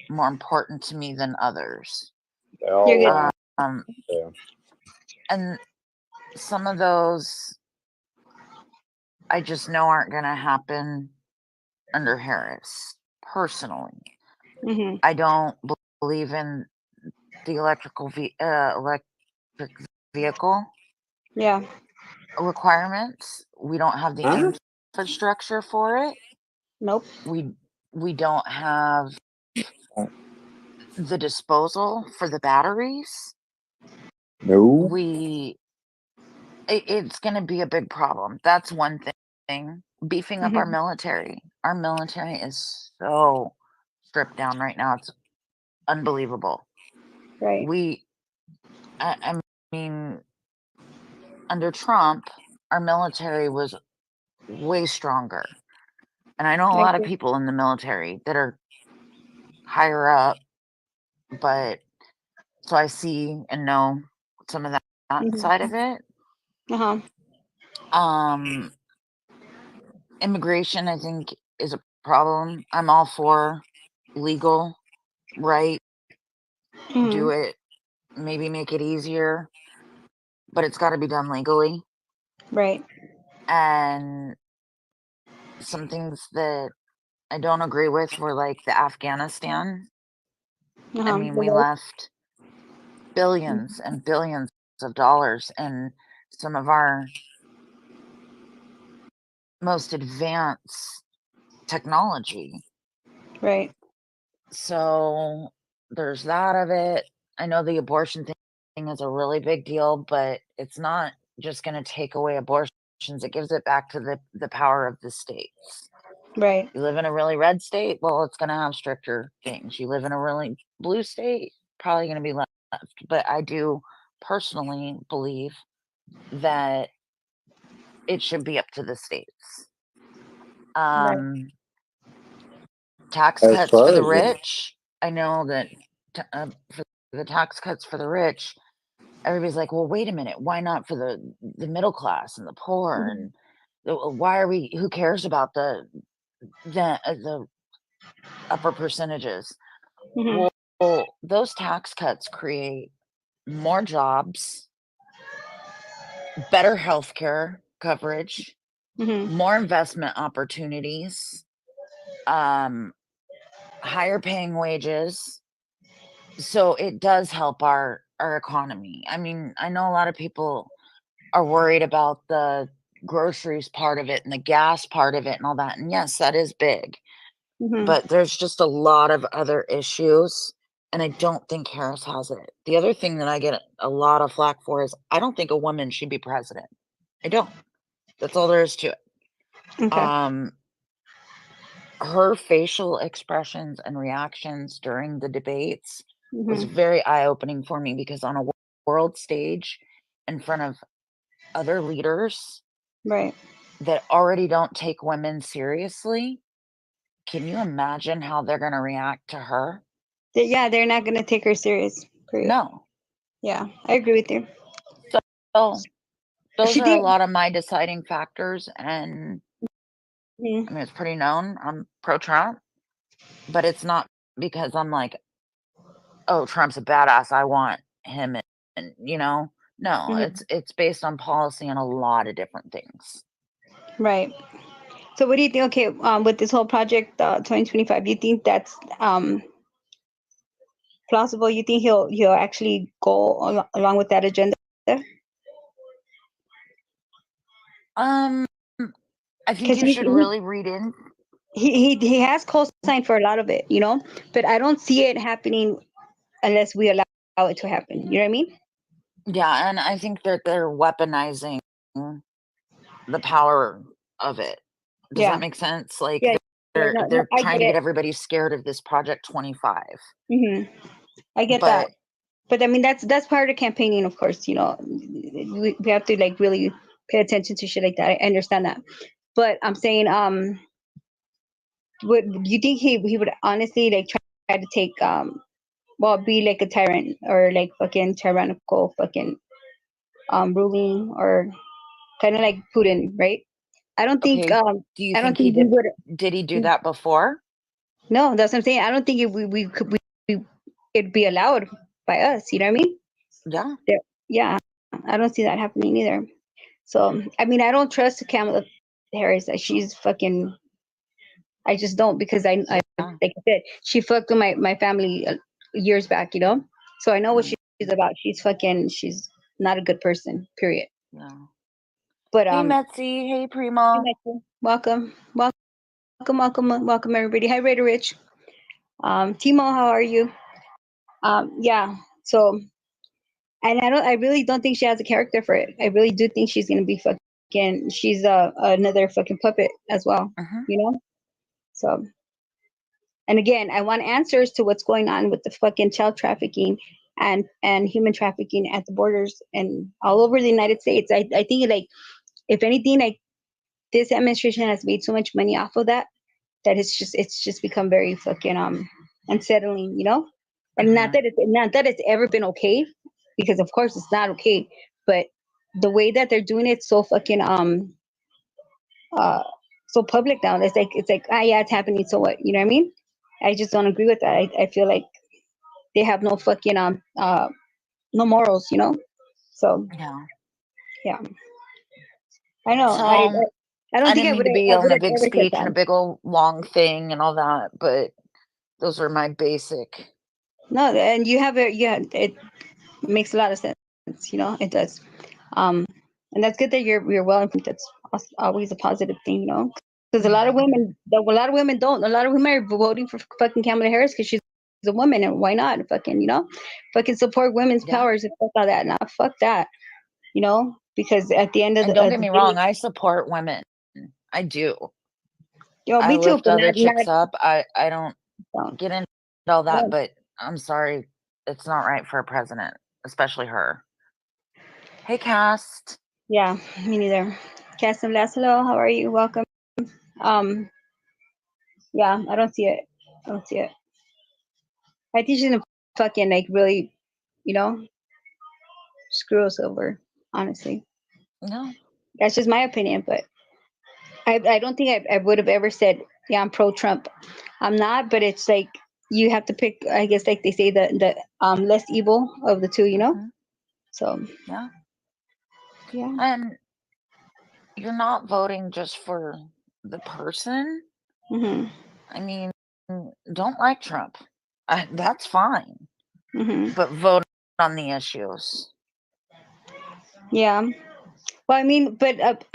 more important to me than others. They all are. Yeah. And some of those I just know aren't going to happen under Harris. Personally, I don't believe in the electric vehicle Yeah. requirements. We don't have the infrastructure for it. Nope. We don't have the disposal for the batteries. No. It's going to be a big problem. That's one thing. Beefing up our military. Our military is so stripped down right now. It's unbelievable. Right. I mean, under Trump, our military was way stronger. And I know a lot of people in the military that are higher up, but so I see and know some of that side of it. Immigration, I think, is a problem. I'm all for legal, right? Do it, maybe make it easier, but it's got to be done legally. Right. And some things that I don't agree with were like the Afghanistan. I mean, we left billions and billions of dollars and some of our most advanced technology. Right. So there's that of it. I know the abortion thing is a really big deal, but it's not just going to take away abortions. It gives it back to the power of the states. Right. You live in a really red state, well, it's going to have stricter things. You live in a really blue state, probably going to be left. But I do personally believe that it should be up to the states. Tax cuts for the rich. I know that for the tax cuts for the rich, everybody's like, well, wait a minute, why not for the middle class and the poor? And why are we? Who cares about the upper percentages? Well, those tax cuts create more jobs, better healthcare coverage, more investment opportunities, higher paying wages. So it does help our economy. I mean, I know a lot of people are worried about the groceries part of it and the gas part of it and all that. And yes, that is big. Mhm. But there's just a lot of other issues, and I don't think Harris has it. The other thing that I get a lot of flack for is I don't think a woman should be president. I don't. That's all there is to it. Okay. Her facial expressions and reactions during the debates was Mhm. very eye-opening for me, because on a world stage in front of other leaders Right. that already don't take women seriously, can you imagine how they're going to react to her? Yeah, they're not gonna take her serious. Period. No. Yeah, I agree with you. So those She are a did. lot of my deciding factors, and Mhm. I mean, it's pretty known I'm pro-Trump, but it's not because I'm like, oh, Trump's a badass, I want him, and no, Mhm. it's based on policy and a lot of different things. Right. So what do you think? Okay, with this whole project, 2025, do you think that's plausible? You think he'll actually go along with that agenda? I think Because you should really read in. he has co-signed for a lot of it, but I don't see it happening unless we allow it to happen. You know what I mean? Yeah, and I think that they're weaponizing the power of it. Does Yeah. that make sense? Like, Yeah. they're No, they're I trying get to it. get everybody scared of this Project 25. I get that. But But I mean, that's part of campaigning, of course. We have to like really pay attention to shit like that. I understand that, but I'm saying, would you think he would honestly like try to take well, be like a tyrant or like fucking tyrannical fucking ruling, or kind of like Putin, right? I don't think okay, do you I don't think he think we did would. did he do that before? No, that's what I'm saying. I don't think we could it'd be allowed by us. You know what I mean? Yeah. Yeah, I don't see that happening either. So, I mean, I don't trust Kamala Harris. She's fucking. I just don't, because I Yeah. like I said, she fucked with my family years back. So I know what Mm, she's about. She's not a good person. Period. yeah. But Hey, Metzi. Hey, hey, Primo. Michael. Welcome everybody. Hi, Raider Rich. Timo, how are you? Yeah. So, and I really don't think she has a character for it. I really do think she's gonna be fucking. She's another fucking puppet as well. Mhm. So, and again, I want answers to what's going on with the fucking child trafficking and human trafficking at the borders and all over the United States. I think, like, if anything, like, this administration has made so much money off of that it's just become very fucking unsettling. And not Mhm. that it's ever been okay, because of course it's not okay, but the way that they're doing it so fucking uh so public now, it's like, ah, yeah, it's happening, so what? You know what I mean? I just don't agree with that. I feel like they have no fucking no morals. So Yeah. yeah, I know. So I don't I think didn't mean to be I on would a have big ever said speech and a that. big old long thing and all that, but those are my basic. No, and you have it. Yeah, it makes a lot of sense. It does. Um, and that's good that you're well informed. That's always a positive thing. Because a lot of women, don't. A lot of women are voting for fucking Kamala Harris because she's a woman, and why not? Fucking support women's Yeah. powers and fuck all that. Nah, fuck that. Because at the end of And the, don't get me wrong, day, I support women. I do. I me too, lift but other not chicks up. I don't don't. get into all that, don't. but I'm sorry, it's not right for a president, especially her. Hey, Cast. Yeah, me neither. Cassim Laszlo, how are you? Welcome. Um, yeah, I don't see it. I think she's gonna fucking like really, you know, screw us over. Honestly, No. that's just my opinion. But I don't think I would have ever said, yeah, I'm pro Trump. I'm not, but it's like you have to pick. I guess, like they say, the less evil of the two. Mhm. So Yeah. yeah. And you're not voting just for the person. Hmm. I mean, don't like Trump. That's fine, Hmm. but vote on the issues. Yeah. Well, I mean, but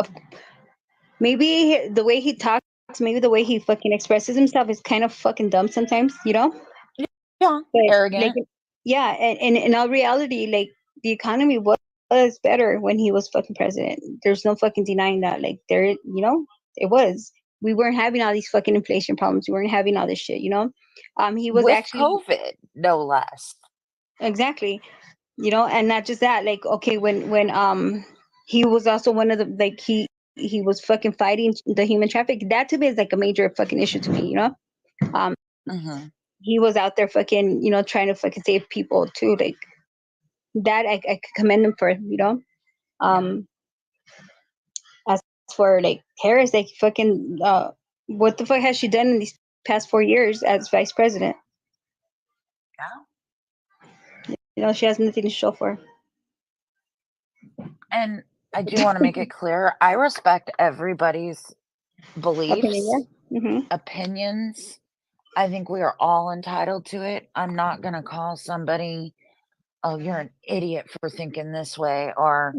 maybe the way he talks, maybe the way he fucking expresses himself is kind of fucking dumb sometimes, you know? Yeah, But like, arrogant. yeah, and in all reality, like the economy was better when he was fucking president. There's no fucking denying that. Like you know, it was. We weren't having all these fucking inflation problems. We weren't having all this shit, you know? He was With actually COVID, no less. exactly, you know, and not just that, like okay, when he was also one of the like he was fucking fighting the human traffic. That to me is like a major fucking issue to me, you know? Um Hmm. he was out there fucking, you know, trying to fucking save people too. Like that I could commend him for, you know. As for like Harris, like fucking what the fuck has she done in these past 4 years as vice president? Yeah. You know, she has nothing to show for. And I do want to make it clear, I respect everybody's beliefs, Opinion, yeah. opinions. I think we are all entitled to it. I'm not going to call somebody, oh, you're an idiot for thinking this way, or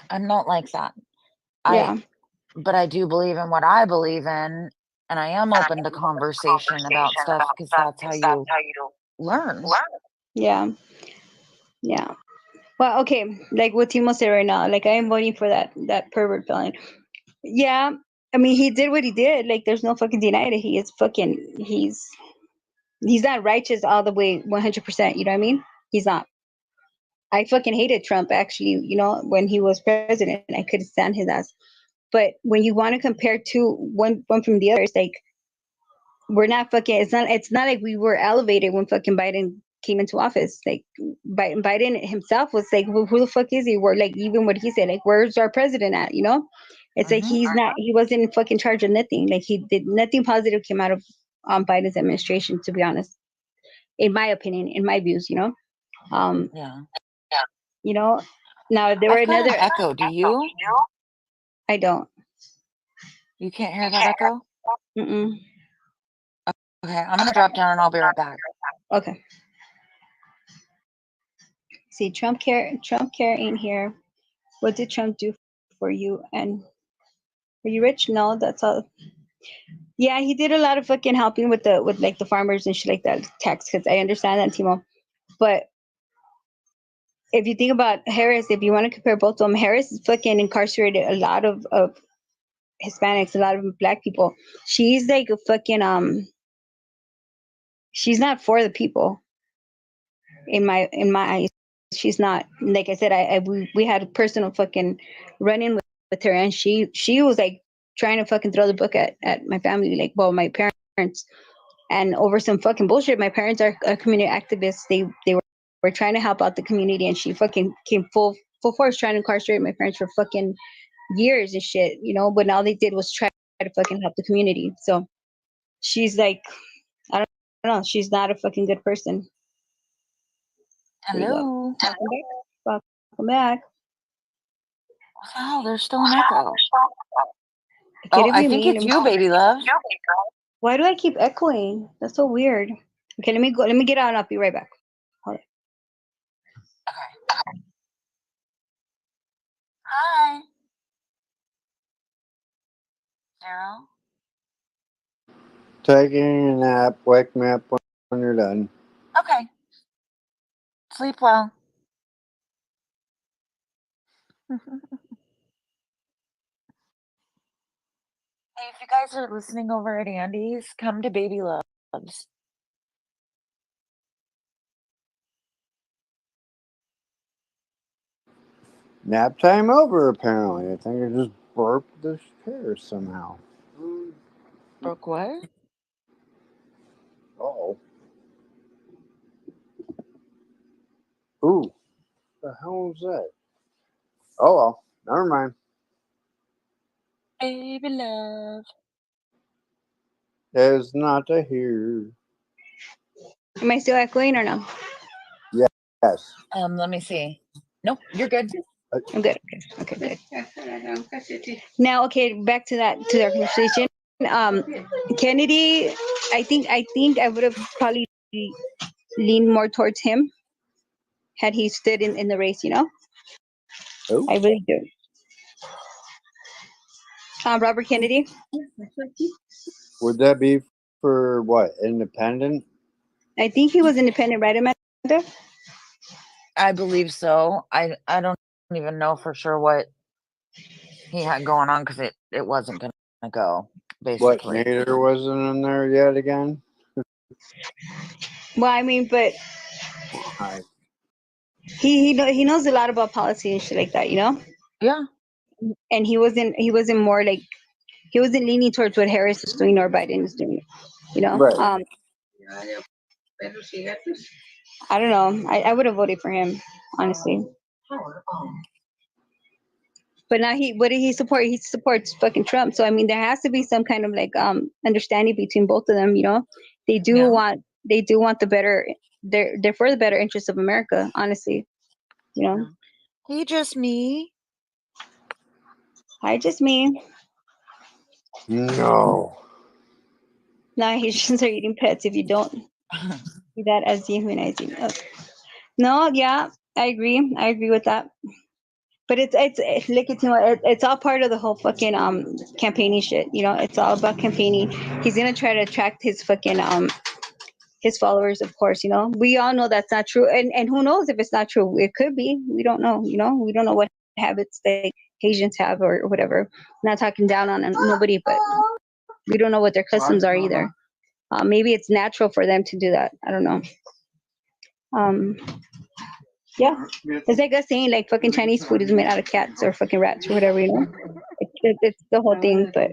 I'm not like that. Yeah. But I do believe in what I believe in, and I am open to conversation about stuff because that's how you learn. Yeah. Yeah. Well, okay, like what Timo said right now, like I am voting for that pervert villain. Yeah, I mean he did what he did. Like there's no fucking denying it. He is fucking he's not righteous all the way 100%. You know what I mean? He's not. I fucking hated Trump actually. You know when he was president, I couldn't stand his ass. But when you want to compare one from the other, it's like we're not fucking. It's not like we were elevated when fucking Biden came into office. Like Biden himself was like, well, who the fuck is he? We're like, even what he said, like, where's our president at? You know, it's like he wasn't in fucking charge of nothing. Like he did nothing positive came out of Biden's administration. To be honest, in my opinion, in my views, you know, Yeah. you know. Now if there were I've got another, an echo. Do you? I don't. You can't hear that echo? Mm-mm. Okay, I'm going to drop down and I'll be right back. Okay. See, Trump care ain't here. What did Trump do for you? And are you rich? No, that's all. Yeah, he did a lot of fucking helping with like the farmers and shit like that, tax cuts. I understand that, Timo. But if you think about Harris, if you want to compare both of them, Harris is fucking incarcerated a lot of Hispanics, a lot of black people. She's like a fucking she's not for the people. In my eyes, she's not. Like I said, we had a personal fucking run-in with her, and she was like trying to fucking throw the book at my family, like, well, my parents, and over some fucking bullshit. My parents are community activists. They were trying to help out the community, and she fucking came full force trying to incarcerate my parents for fucking years and shit, you know. But all they did was try to fucking help the community. So she's like, I don't know, she's not a fucking good person. Hello. Welcome back. Wow, there's still an echo. Can Oh, it I be think me? it's you, baby love. Why do I keep echoing? That's so weird. Okay, let me go. Let me get out and I'll be right back. Hold on. Okay. Hi. Daryl. Taking a nap. Wake me up when you're done. Okay. Sleep well. Hey, if you guys are listening over at Andy's, come to Baby Loves. Nap time over, apparently. I think I just burped the chair somehow. Broke what? Oh. Ooh. The hell was that? Oh well. Never mind. Baby love. It's not to hear. Am I still echoing or no? Yes. Let me see. Nope, you're good. I'm good. Okay, good. Now, okay, back to our conversation. Kennedy, I think I would have probably leaned more towards him had he stood in the race. Oh, I really do. Robert Kennedy. would that be for what? Independent? I think he was independent, right, Amanda? I believe so. I don't even know for sure what he had going on because it wasn't going to go, What, basically. Nader wasn't in there yet again? Well, I mean, but I, he knows a lot about policy and shit like that, Yeah. And he wasn't more like he wasn't leaning towards what Harris is doing or Biden is doing, Right. I don't know. I would have voted for him, honestly. But now what did he support? He supports fucking Trump. So I mean, there has to be some kind of like understanding between both of them. They do Yeah. want the better. They're for the better interest of America. Honestly, He just me. I just mean. no. Now Haitians are eating pets if you don't see that as dehumanizing. No, yeah, I agree. I agree with that. But it's look, it's all part of the whole fucking campaigning shit. It's all about campaigning. He's gonna try to attract his fucking his followers, of course. We all know that's not true, and who knows if it's not true? It could be. We don't know. We don't know what habits that Haitians have or whatever. I'm not talking down on nobody, but we don't know what their customs are either. Maybe it's natural for them to do that. I don't know. Yeah, it's like us saying like fucking Chinese food is made out of cats or fucking rats or whatever. It's the whole thing. But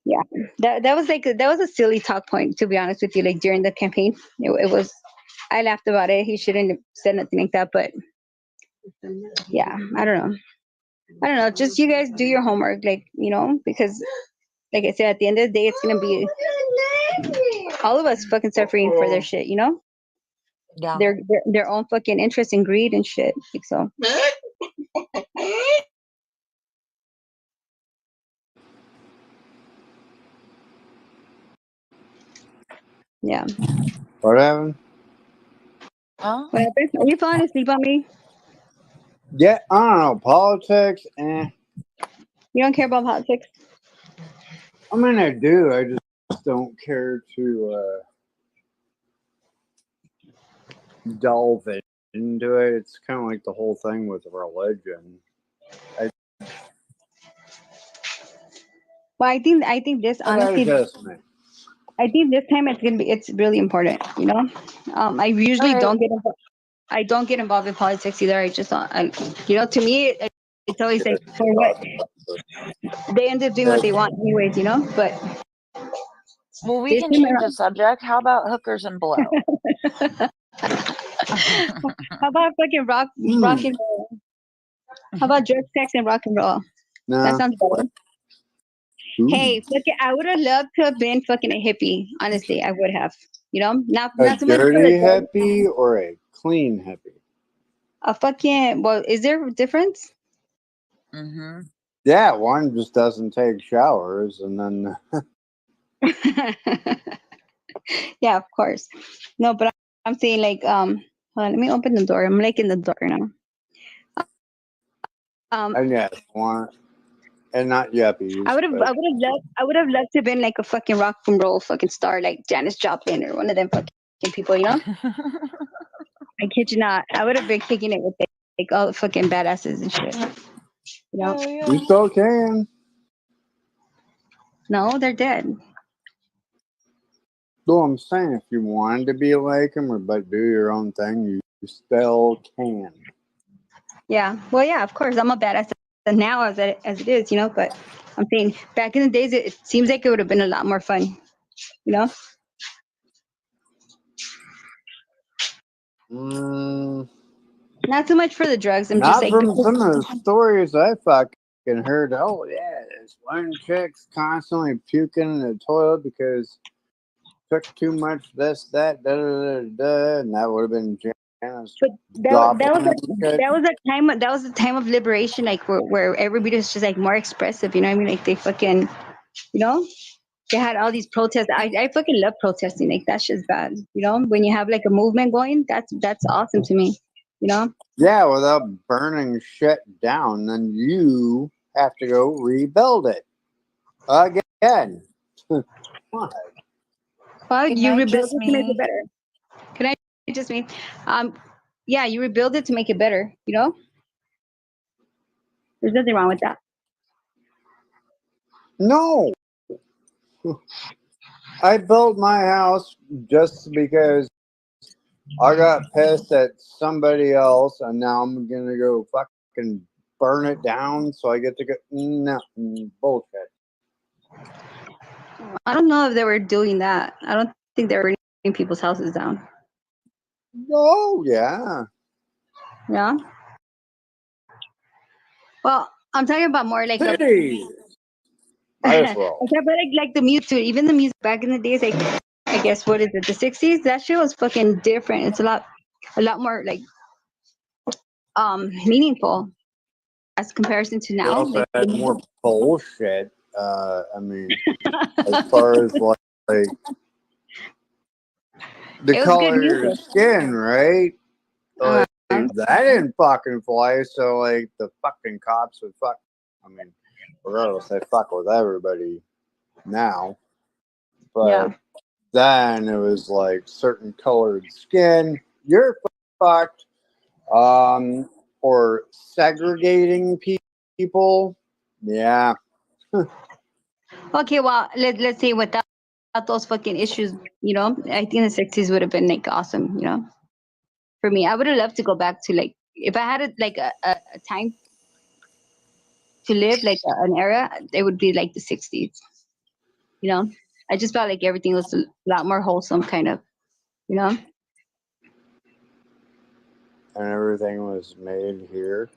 yeah, that was a silly talk point, to be honest with you. Like during the campaign, it was. I laughed about it. He shouldn't have said nothing like that. But yeah, I don't know. Just you guys do your homework, because like I said, at the end of the day, it's gonna be all of us fucking suffering for their shit. Yeah. Their own fucking interest and greed and shit. Like so. Yeah. What happened? Huh? What happened? Are you falling asleep on me? Yeah, I don't know. Politics, You don't care about politics? I mean, I do. I just don't care to delve into it. It's kind of like the whole thing with religion. Well, I think this honestly. Just me. I think this time it's really important. I usually Alright. don't get involved. I don't get involved in politics either. I just don't. To me, it's always like for what they end up doing what they want anyways. But Well, we this can time change the around- subject. How about hookers and blow? how about fucking rock and roll? How about drug, sex, and rock and roll? That No. sounds better. Ooh. Hey, I would have loved to have been fucking a hippie. Honestly, I would have. Not A so much for dirty the drugs. hippie or a clean hippie? A fucking. Well, is there a difference? Mm-hmm. Yeah, one just doesn't take showers, and then Yeah, of course. No, but I'm saying like hold on, let me open the door. I'm like in the door now. and yes, one and not yuppies. I would have but- loved to have been like a fucking rock and roll fucking star like Janis Joplin or one of them fucking people, I kid you not. I would have been kicking it with like all the fucking badasses and shit. You still can. No, they're dead. No, I'm saying if you wanted to be like them but do your own thing, you still can. Yeah. Well, yeah, of course. I'm a badass now as it is, but I'm saying back in the days, it seems like it would have been a lot more fun, Not so much for the drugs. I'm just Not like, from some of the stories I fucking heard. Oh, yeah, this one chick's constantly puking in the toilet because took too much this, that, da, da, da, da, and that would have been Janice. But that was a time of liberation, like where everybody was just like more expressive, you know what I mean? Like they fucking You know, they had all these protests. I fucking love protesting. Like that shit's bad. You know, when you have like a movement going, that's awesome to me. You know. Yeah, without burning shit down, then you have to go rebuild it again. Why? Well, Good you night, rebuild just it to make it me. better. Can I just mean, yeah, you rebuild it to make it better. You know, there's nothing wrong with that. No, I built my house just because I got pissed at somebody else, and now I'm gonna go fucking burn it down so I get to go. No, bullshit. I don't know if they were doing that. I don't think they were burning people's houses down. Oh yeah. Yeah. Well, I'm talking about more like a. Pity. Might as well. Okay, but like the music too. Even the music back in the days, like I guess what is it, the '60s? That shit was fucking different. It's a lot more like meaningful as comparison to They now. also Like had more bullshit. I mean, as far as like the it was good color of your music. skin, right? Uh, Like, that didn't fucking fly. So like the fucking cops would fuck. I mean, regardless, they fuck with everybody now. But yeah. then it was like certain colored skin, you're fucked. Or segregating people. Yeah. Okay, well, let's say without those fucking issues, you know, I think the '60s would have been like awesome. You know, for me, I would have loved to go back to like if I had a time to live like an era, it would be like the '60s. You know, I just felt like everything was a lot more wholesome, kind of. You know, And everything was made here.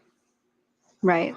right?